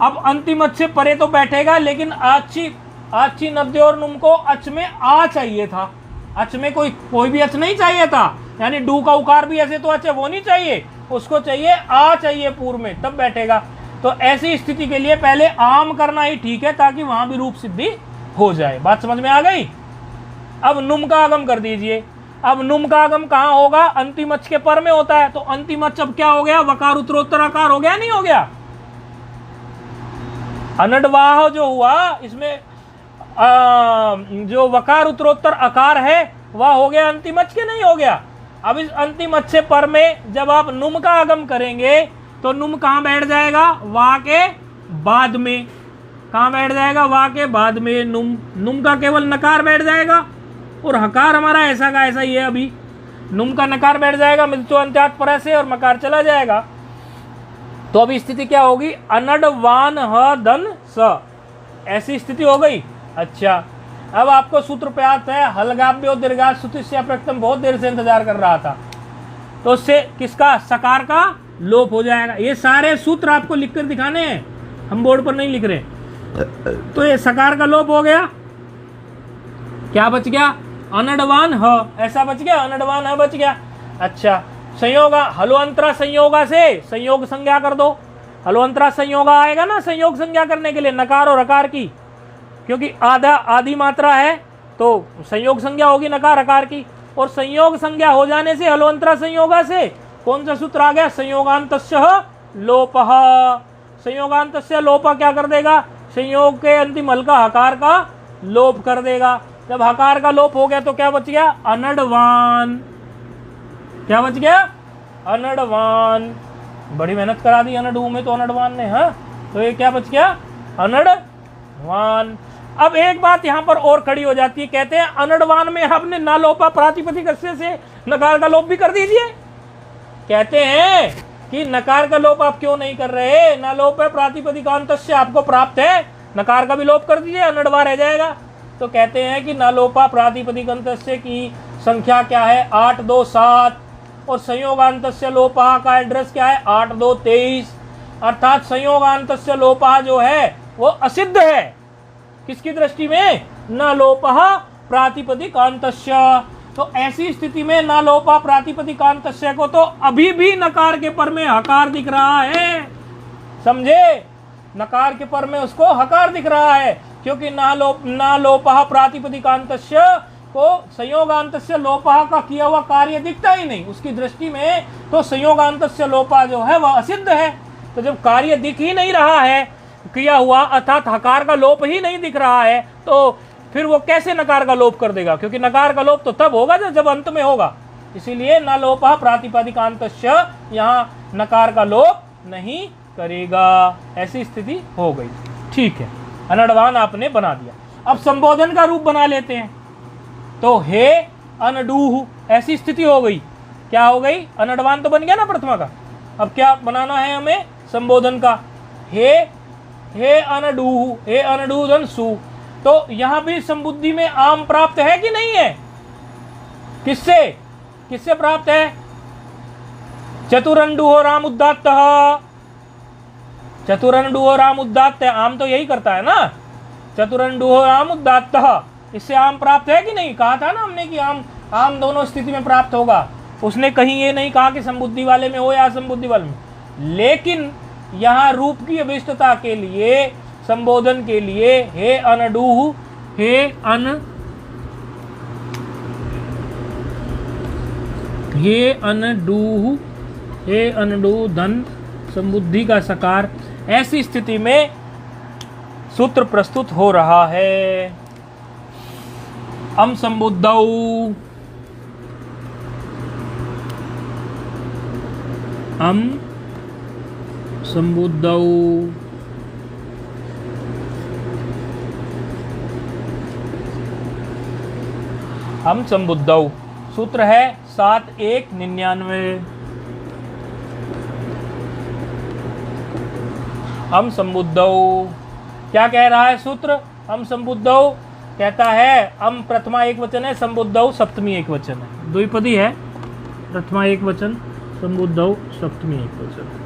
अब अंतिमत से परे तो बैठेगा, लेकिन आची नद्य और नुम को अच में आ चाहिए था, अच में कोई भी अच नहीं चाहिए था, यानी डू का उकार भी ऐसे तो अच है वो नहीं चाहिए, उसको चाहिए आ चाहिए पूर्व में, तब बैठेगा। तो ऐसी स्थिति के लिए पहले आम करना ही ठीक है, ताकि वहां भी रूप सिद्धि हो जाए। बात समझ में आ गई। अब नुम का आगम कर दीजिए। अब नुम का आगम कहाँ होगा, अंतिम अच के पर में होता है, तो अंतिम अच अब क्या हो गया, वकार उत्तरोत्तर आकार हो गया, नहीं हो गया। अनडवाह जो हुआ इसमें जो वकार उत्तरोत्तर आकार है वह हो गया अंतिम अच के, नहीं हो गया। अब इस अंतिम अच से पर में जब आप नुम का आगम करेंगे तो नुम कहाँ बैठ जाएगा, वा के बाद में। कहाँ बैठ जाएगा, वा के बाद में नुम का केवल नकार बैठ जाएगा, और हकार हमारा ऐसा का ऐसा ही है। अभी नुम का नकार बैठ जाएगा मृत्यु अंत्यात पर से, और मकार चला जाएगा। तो अभी स्थिति क्या होगी, अनड वान ह दन स, ऐसी स्थिति हो गई। अच्छा, अब आपको सूत्र प्रयात है, हलगाभ्यो दीर्घा सुतिष्या प्रथम, बहुत देर से इंतजार कर रहा था, तो उससे किसका, सकार का लोप हो जाएगा। ये सारे सूत्र आपको लिखकर दिखाने हैं, हम बोर्ड पर नहीं लिख रहे। तो ये सकार का लोप हो गया, क्या बच गया, अनडवान ह, ऐसा बच गया, अनडवान ह बच गया। अच्छा, संयोगा हलोअंतरा संयोगा से संयोग संज्ञा कर दो, हलोअंतरा संयोगा आएगा ना संयोग संज्ञा करने के लिए, नकार और अकार की, क्योंकि आधी मात्रा है तो संयोग संज्ञा होगी नकार अकार की, और संयोग संज्ञा हो जाने से हलोअंतरा संयोगा से कौन सा सूत्र आ गया, संयोगांतस्य लोपः। संयोगांतस्य लोप क्या कर देगा, संयोग के अंतिम हल का हकार का लोप कर देगा। जब हकार का लोप हो गया तो क्या बच गया, अनडवान। क्या बच गया, अनडवान। बड़ी मेहनत करा दी अनडू में तो अनडवान ने, हाँ, तो ये क्या बच गया, अनडवान। अब एक बात यहाँ पर और खड़ी हो जाती है, कहते हैं अनडवान में आपने ना लोपा प्रातिपदिक से नकार का लोप भी कर दीजिए। कहते हैं कि नकार का लोप आप क्यों नहीं कर रहे, ना लोप है प्रातिपदिकांत से आपको प्राप्त है, नकार का भी लोप कर दीजिए, अनडवा रह जाएगा। तो कहते हैं कि ना लोपा प्रातिपदिकांत से की संख्या क्या है, 8 2 7, और संयोगांतस्य लोपा का एड्रेस क्या है, 8 2 23, अर्थात संयोगांतस्य लोपा जो है वो असिद्ध है। किसकी दृष्टि में, न लोपः प्रातिपदिकांतस्य। तो ऐसी स्थिति में न लोपा प्रातिपदिकांतस्य को तो अभी भी नकार के पर में हकार दिख रहा है, समझे, नकार के पर में उसको हकार दिख रहा है, क्योंकि न लोपः प्रातिपदिकांतस्य को संयोगांतस्य लोपः का किया हुआ कार्य दिखता ही नहीं, उसकी दृष्टि में तो संयोगांतस्य लोपः जो है वह असिद्ध है। तो जब कार्य दिख ही नहीं रहा है किया हुआ, अर्थात हकार का लोप ही नहीं दिख रहा है, तो फिर वो कैसे नकार का लोप कर देगा? क्योंकि नकार का लोप तो तब होगा जब अंत में होगा। इसीलिए न लोपः प्रातिपदिकांतस्य, यहाँ नकार का लोप नहीं करेगा। ऐसी स्थिति हो गई। ठीक है, अनडवान आपने बना दिया। अब संबोधन का रूप बना लेते हैं। तो हे अनडूह, ऐसी स्थिति हो गई। क्या हो गई? अनडवान तो बन गया ना प्रथमा का। अब क्या बनाना है हमें? संबोधन का। हे अनडूह, हे अनडूधन सु। तो यहां भी संबुद्धि में आम प्राप्त है कि नहीं है? किससे किससे प्राप्त है? चतुरंडुहो राम उदात्त, चतुरंडुहो राम उदात्त। आम तो यही करता है ना, चतुरंडुहो राम उदात्त। इससे आम प्राप्त है कि नहीं? कहा था ना हमने कि आम दोनों स्थिति में प्राप्त होगा। उसने कहीं ये नहीं कहा कि संबुद्धि वाले में हो या असंबुद्धि वाले में। लेकिन यहाँ रूप की अभिष्टता के लिए, संबोधन के लिए, हे अनडूह, हे अनडूधन संबुद्धि का सकार, ऐसी स्थिति में सूत्र प्रस्तुत हो रहा है। अम संबुद्धौ, अम संबुद्धौ, हम संबुद्धौ। सूत्र है 7199। हम संबुद्धौ क्या कह रहा है सूत्र? हम संबुद्धौ कहता है हम प्रथमा एक वचन है, संबुद्धौ सप्तमी एक वचन है। द्विपदी है, प्रथमा एक वचन, संबुद्धौ सप्तमी एक वचन।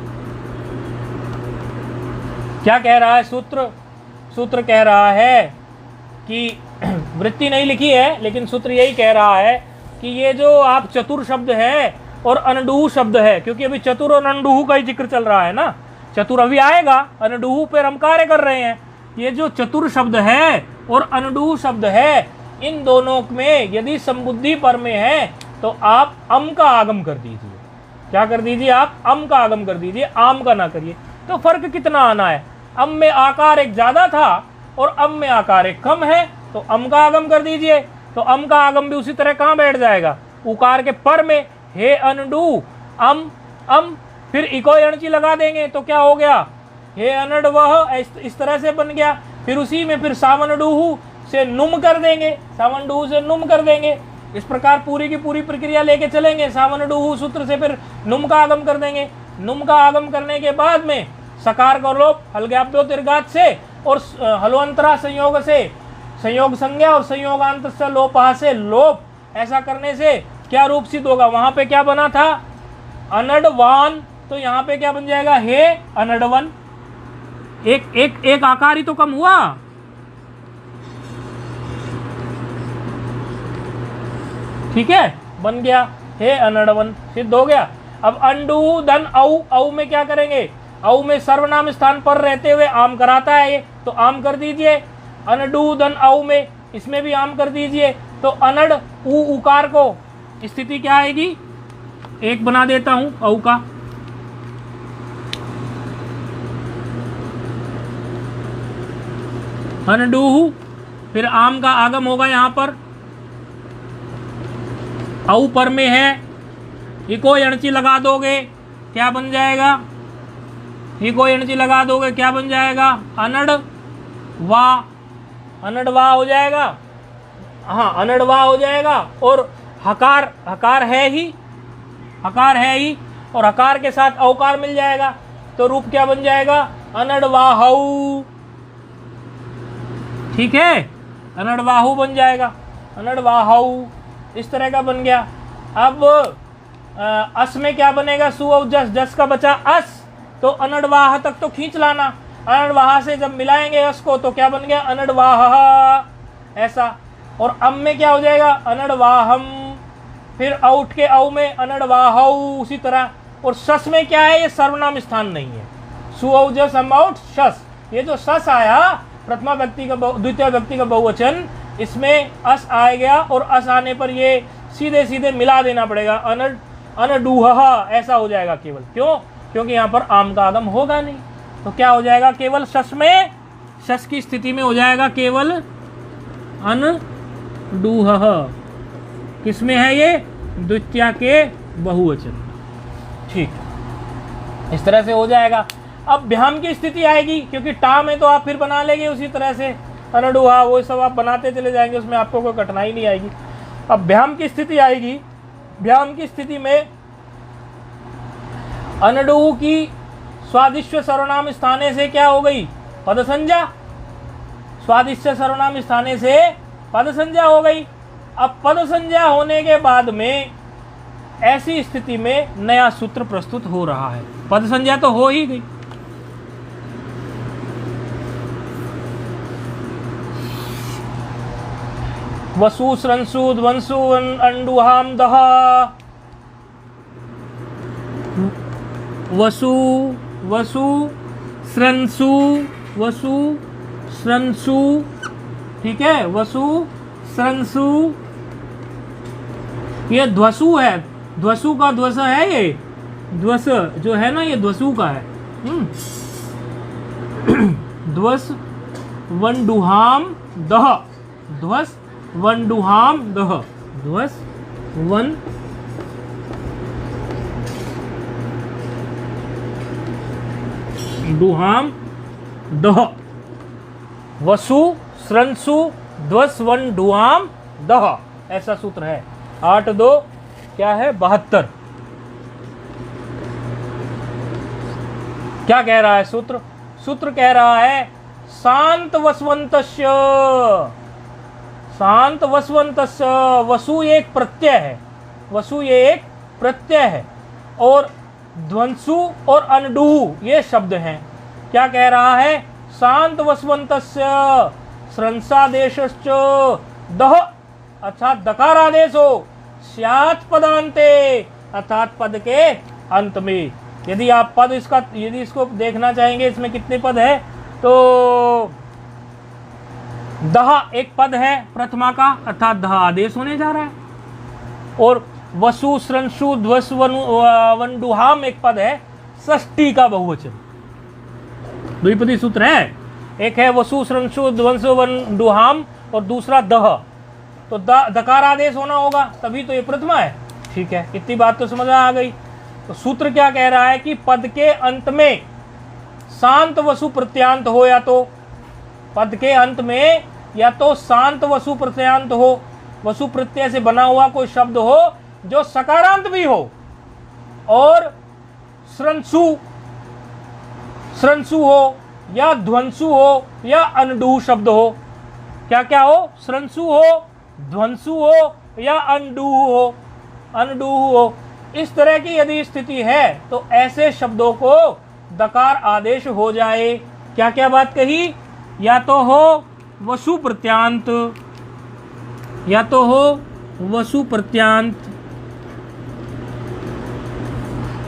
क्या कह रहा है सूत्र? सूत्र कह रहा है कि वृत्ति नहीं लिखी है, लेकिन सूत्र यही कह रहा है कि ये जो आप चतुर शब्द है और अनडूह शब्द है, क्योंकि अभी चतुर और अनडूह का ही जिक्र चल रहा है ना, चतुर अभी आएगा, अनडूह पर हम कार्य कर रहे हैं। ये जो चतुर शब्द है और अनडूह शब्द है, इन दोनों में यदि संबुद्धि पर में है तो आप अम का आगम कर दीजिए। क्या कर दीजिए? आप अम का आगम कर दीजिए, आम का ना करिए। तो फर्क कितना आना है? अम में आकार एक ज्यादा था और अम में आकार एक कम है, तो अम का आगम कर दीजिए। तो अम का आगम भी उसी तरह कहाँ बैठ जाएगा? उकार के पर में। हे अनडू अम, अम, फिर इको अणची लगा देंगे तो क्या हो गया? हे अनड वह, इस तरह से बन गया। फिर उसी में फिर सावनडूहू से नुम कर देंगे, सावनडूहू से नुम कर देंगे। इस प्रकार पूरी की पूरी प्रक्रिया लेके चलेंगे। सावनडूहू सूत्र से फिर नुम का आगम कर देंगे। नुम का आगम करने के बाद में सकार का लोप हलगाप्यो दीर्घात से और हलोअंतरा संयोग से, संयोग संज्ञा और संयोगांत से लोपः से लोप, ऐसा करने से क्या रूप सिद्ध होगा? वहां पे क्या बना था? अनडवान। तो यहाँ पे क्या बन जाएगा? हे अनडवन। एक आकार ही तो कम हुआ। ठीक है, बन गया हे अनडवन, सिद्ध हो गया। अब अंडू धन औ, औ में क्या करेंगे? औ में सर्वनाम स्थान पर रहते हुए आम कराता है ये, तो आम कर दीजिए। अनडू धन औ में, इसमें भी आम कर दीजिए। तो अनड उ उकार को स्थिति क्या आएगी? एक बना देता हूं औ का। अनडूहू, फिर आम का आगम होगा यहाँ पर, औ पर में है, इको यणची लगा दोगे, क्या बन जाएगा? इको यणची लगा दोगे, क्या बन जाएगा? अनड वा, अनड वा हो जाएगा। हाँ, अनड वा हो जाएगा। और हकार, हकार है ही, हकार है ही, और हकार के साथ औकार मिल जाएगा, तो रूप क्या बन जाएगा? अनड वाहु। ठीक है, अनडवाहु बन जाएगा, अनडवाहु, इस तरह का बन गया। अब अस में क्या बनेगा? सु और जस, जस का बचा अस, तो अनडवाह तक तो खींच लाना। अनडवाह से जब मिलाएंगे अस को तो क्या बन गया? अनडवाह, ऐसा। और अम में क्या हो जाएगा? अनडवाहम। फिर औठ के औ में अनडवाहु, उसी तरह। और सस में क्या है? ये सर्वनाम स्थान नहीं है। सु औ जस अम औठ शस, ये जो सस आया प्रथमा व्यक्ति का द्वितीय व्यक्ति का बहुवचन, इसमें अस आ गया और अस आने पर ये सीधे सीधे मिला देना पड़ेगा, अनडूह ऐसा हो जाएगा केवल। क्यों? क्योंकि यहाँ पर आम का आगम होगा नहीं। तो क्या हो जाएगा? केवल शस में, शस की स्थिति में हो जाएगा केवल अनडूह। किसमें है ये? द्वितीया के बहुवचन। ठीक, इस तरह से हो जाएगा। अब भ्याम की स्थिति आएगी, क्योंकि टा में तो आप फिर बना लेंगे उसी तरह से अनडूहा, वो सब आप बनाते चले जाएंगे, उसमें आपको कोई कठिनाई नहीं आएगी। अब भ्याम की स्थिति आएगी। भ्याम की स्थिति में अनडू की स्वादिश्व सर्वनाम स्थाने से क्या हो गई? पद संज्ञा। स्वादिश्व सर्वनाम स्थाने से पद संज्ञा हो गई। अब पद संज्ञा होने के बाद में ऐसी स्थिति में नया सूत्र प्रस्तुत हो रहा है। पद संज्ञा तो हो ही गई। वसु स्रंसु ध्वंसु अंडुहाम दह। वसु वसु स्रंसु वसु स्रंसु, ठीक है, वसु स्रंसु, ये ध्वसु है, ध्वसु का ध्वस है, ये ध्वस जो है ना ये ध्वसु का है। ध्वस वंडुहाम दह, ध्वस वंडुहाम दह, ध्वस वन डुहाम दह। वसु स्रंसु ध्वस वन डुहाम दह, ऐसा सूत्र है। 8-2 क्या है? 72। क्या कह रहा है सूत्र? सूत्र कह रहा है शांत वसवंतस्य, शांत वसवंतस्य। वसु एक प्रत्यय है, वसु ये एक प्रत्यय है, और ध्वंसु और अनडू ये शब्द हैं। क्या कह रहा है? शांत वसवंतस्य स्रंसादेशश्च दह, अर्थात दकारादेश हो, स्यात् पदान्ते, अर्थात पद के अंत में। यदि आप पद इसका, यदि इसको देखना चाहेंगे इसमें कितने पद है, तो दह एक पद है प्रथमा का, अर्थात दह आदेश होने जा रहा है, और वसु स्रंसु ध्वस वंडुहाम एक पद है षष्ठी का बहुवचन। द्विपदी सूत्र है, एक है वसु स्रंसु ध्वंस वंडुहाम और दूसरा दह, तो दकार आदेश होना होगा, तभी तो ये प्रथमा है। ठीक है, इतनी बात तो समझ आ गई। तो सूत्र क्या कह रहा है कि पद के अंत में शांत वसु प्रत्यांत हो, या तो पद के अंत में या तो शांत वसु प्रत्यांत हो, वसु प्रत्यय से बना हुआ कोई शब्द हो जो सकारांत भी हो, और स्रंसु हो या ध्वंसु हो या अनडू शब्द हो। क्या क्या हो? स्रंसु हो, ध्वंसु हो या अनडू हो। इस तरह की यदि स्थिति है तो ऐसे शब्दों को दकार आदेश हो जाए। क्या क्या बात कही? या तो हो वसु प्रत्यांत, या तो हो वसु प्रत्यांत,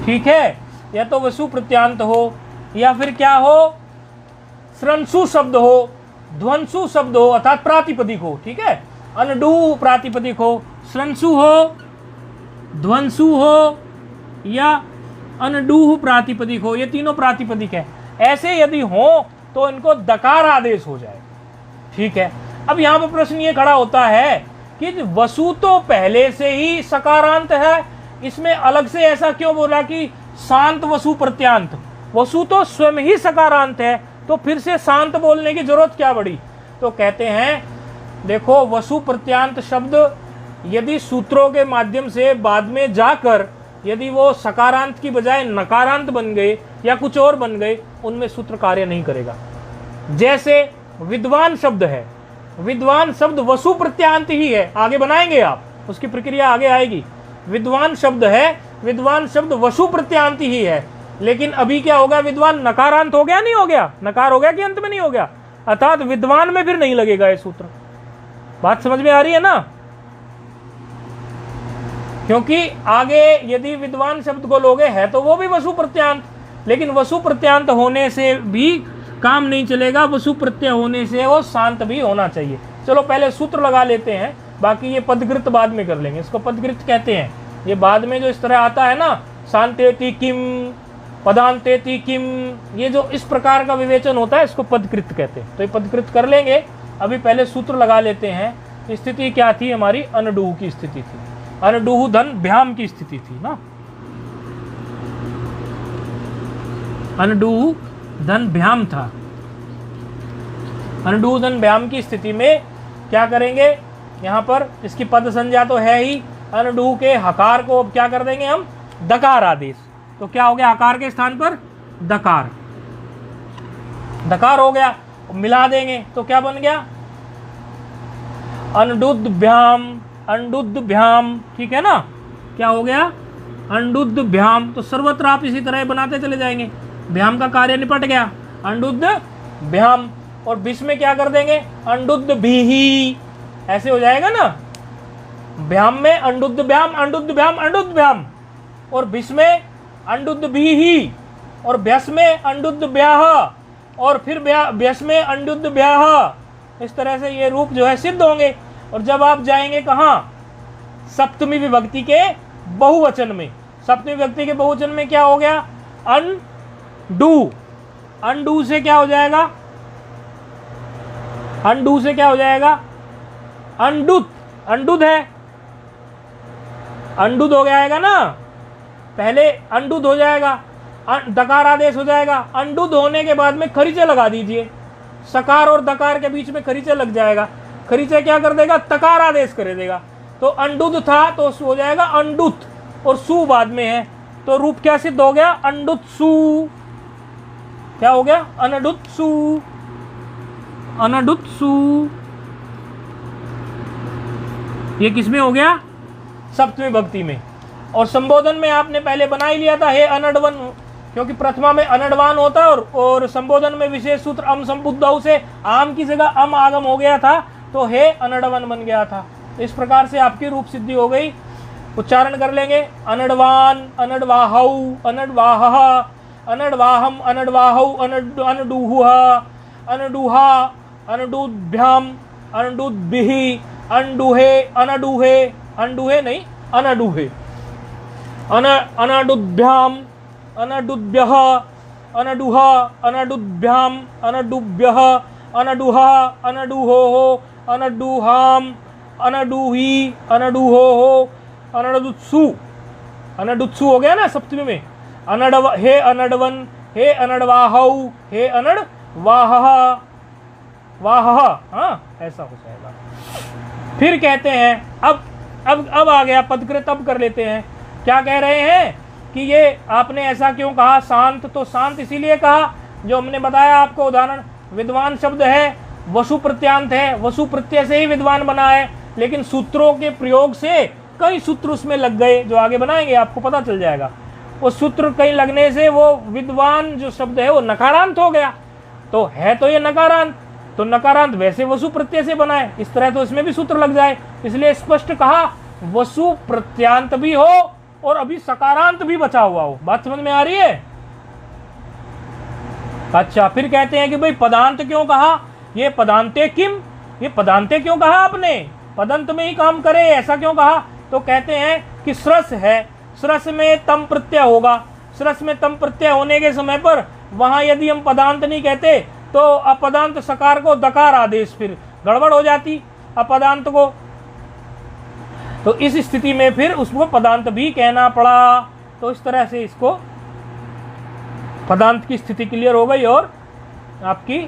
ठीक है, या तो वसु प्रत्यांत हो, या फिर क्या हो? स्रंसु शब्द हो, ध्वंसु शब्द हो, अर्थात प्रातिपदिक हो। ठीक है, अनडू प्रातिपदिक हो, स्रंसु हो, ध्वंसु हो या अनडूह प्रातिपदिक हो, ये तीनों प्रातिपदिक है। ऐसे यदि हो तो इनको दकार आदेश हो जाए। ठीक है, अब यहाँ पर प्रश्न ये खड़ा होता है कि वसु तो पहले से ही सकारांत है, इसमें अलग से ऐसा क्यों बोला कि शांत वसु प्रत्यांत? वसु तो स्वयं ही सकारांत है, तो फिर से शांत बोलने की जरूरत क्या पड़ी? तो कहते हैं देखो, वसु प्रत्यांत शब्द यदि सूत्रों के माध्यम से बाद में जाकर यदि वो सकारांत की बजाय नकारांत बन गए या कुछ और बन गए, उनमें सूत्र कार्य नहीं करेगा। जैसे विद्वान शब्द है, विद्वान शब्द वसु प्रत्यांत ही है, आगे बनाएंगे आप, उसकी प्रक्रिया आगे आएगी। विद्वान शब्द है, विद्वान शब्द वसु प्रत्यांत ही है, लेकिन अभी क्या होगा? विद्वान नकारांत हो गया, नहीं हो गया? नकार हो गया कि अंत में नहीं हो गया? अर्थात विद्वान में फिर नहीं लगेगा ये सूत्र। बात समझ में आ रही है ना? क्योंकि आगे यदि विद्वान शब्द को लोगे है तो वो भी वसु प्रत्यांत, लेकिन वसु प्रत्यांत होने से भी काम नहीं चलेगा, वसु प्रत्यय होने से वो शांत भी होना चाहिए। चलो पहले सूत्र लगा लेते हैं, बाकी ये पदकृत बाद में कर लेंगे। इसको पदकृत कहते हैं। ये बाद में जो इस तरह आता है ना, शांतेति किम, पदांतेति किम, ये जो इस प्रकार का विवेचन होता है इसको पदकृत कहते हैं। तो ये पदकृत कर लेंगे। अभी पहले सूत्र लगा लेते हैं। स्थिति क्या थी हमारी? अनडूह की स्थिति थी। अनडूह धन भ्याम की स्थिति थी ना, अनडूह धन भ्याम था। अनडूह धन भ्याम की स्थिति में क्या करेंगे? यहाँ पर इसकी पद संज्ञा तो है ही, अनडूह के हकार को अब क्या कर देंगे हम? दकार आदेश। तो क्या हो गया? हकार के स्थान पर दकार, दकार हो गया, मिला देंगे तो क्या बन गया? अनडुद्ध भ्याम, अनडुद्ध भ्याम, ठीक है ना? क्या हो गया? अनडुद्ध भ्याम। तो सर्वत्र आप इसी तरह बनाते चले जाएंगे। भ्याम का कार्य निपट गया, अनडुद्ध भ्याम। और विष में क्या कर देंगे? अनडुद्ध भीही, ऐसे हो जाएगा ना। भ्याम में अनडुद्ध भ्याम, अनडुद्ध भ्याम, अनडुद्ध भ्याम, और विष में अनडुद्ध भीही, और व्यस में अनडुद्ध ब्याह, और फिर व्यस में अनडुद्ध ब्याह। इस तरह से ये रूप जो है सिद्ध होंगे। और जब आप जाएंगे कहाँ? सप्तमी विभक्ति के बहुवचन में। सप्तमी विभक्ति के बहुवचन में क्या हो गया? अनडू। अनडू से क्या हो जाएगा? अनडू से क्या हो जाएगा? अनडुत, अनडुद है, अनडुद हो जाएगा ना। पहले अनडुद हो जाएगा, दकार आदेश हो जाएगा। अनडुद होने के बाद में खरीचे लगा दीजिए, सकार और दकार के बीच में खरीचे लग जाएगा। खरीचे क्या कर देगा? तकार आदेश कर देगा। तो अनडुद था तो हो जाएगा अनडुत, और सु बाद में है, तो रूप क्या सिद्ध हो गया? अनडुत सु। क्या हो गया? अनडुत सु, अनडुत सु। ये किसमें हो गया? सप्तमी विभक्ति में। और संबोधन में आपने पहले बना ही लिया था, हे अनडवन, क्योंकि प्रथमा में अनडवान होता है, और संबोधन में विशेष सूत्र अम संबुद्धौ से आम की जगह अम आगम हो गया था, तो हे अनडवन बन गया था। इस प्रकार से आपकी रूप सिद्धि हो गई। उच्चारण कर लेंगे। अनडवान, अनडवाहौ, अनडवाह, अनडवाहम, अनडवाहौ, अनडूह, अनडूहा, अनडूभ्याम, अनडूद्भिः, अनडूहे, अनडूहे, अनडूहे नहीं अनडूहे, अनडुद्भ्याम, अनडुद्भ्यः, अनडुह, अनडुद्भ्याम, अनडुभ्यः, अनडुहा, अनडुहोः, अनडुहाम, अनडुही, अनडुहोः, अनडुत्सु। अनडुत्सु हो गया ना सप्तमी में। अनडव, हे अनडवन, हे अनडवाहौ, हे अनडवाहः, वाहः, हाँ ऐसा हो जाएगा। फिर कहते हैं अब आ गया पदकृत। अब कर लेते हैं। क्या कह रहे हैं कि ये आपने ऐसा क्यों कहा? शांत, तो शांत इसीलिए कहा जो हमने बताया आपको उदाहरण। विद्वान शब्द है, वसु प्रत्यांत है, वसु प्रत्यय से ही विद्वान बना है, लेकिन सूत्रों के प्रयोग से कई सूत्र उसमें लग गए, जो आगे बनाएंगे आपको पता चल जाएगा। वो सूत्र कहीं लगने से वो विद्वान जो शब्द है वो नकारांत हो गया। तो है तो ये नकारांत, तो नकारांत वैसे वसु प्रत्यय से बना है, इस तरह तो इसमें भी सूत्र लग जाए। इसलिए स्पष्ट कहा वसु प्रत्यांत भी हो और अभी सकारांत भी बचा हुआ हो। बात समझ में आ रही है? अच्छा, फिर कहते हैं कि भाई पदांत क्यों कहा? ये पदांते किम, ये पदांते क्यों कहा आपने? पदंत में ही काम करे, ऐसा क्यों कहा? तो कहते हैं कि स्रस है, स्रस में तम प्रत्यय होगा। स्रस में तम प्रत्यय होने के समय पर वहां यदि हम पदांत नहीं कहते तो अपदांत सकार को दकार आदेश, फिर गड़बड़ हो जाती अपदांत को। तो इस स्थिति में फिर उसको पदांत भी कहना पड़ा। तो इस तरह से इसको पदांत की स्थिति क्लियर हो गई और आपकी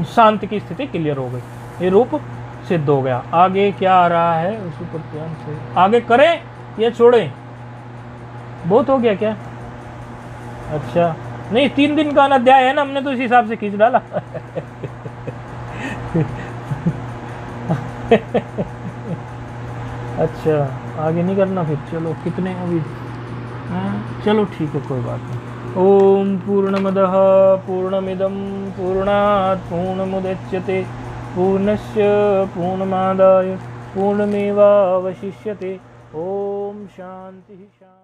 शांत की स्थिति क्लियर हो गई। ये रूप सिद्ध हो गया। आगे क्या आ रहा है उसी प्रत्यान से आगे करें या छोड़ें? बहुत हो गया क्या? अच्छा नहीं, 3 दिन का अध्याय है ना, हमने तो इस हिसाब से खींच डाला। अच्छा आगे नहीं करना फिर? चलो कितने अभी? चलो ठीक है, कोई बात नहीं। ओम पूर्णमदः पूर्णमिदं पूर्णात् पूर्णमुदच्यते पूर्णस्य पूर्णमादाय पूर्णमेवावशिष्यते। ओम शांति शांति।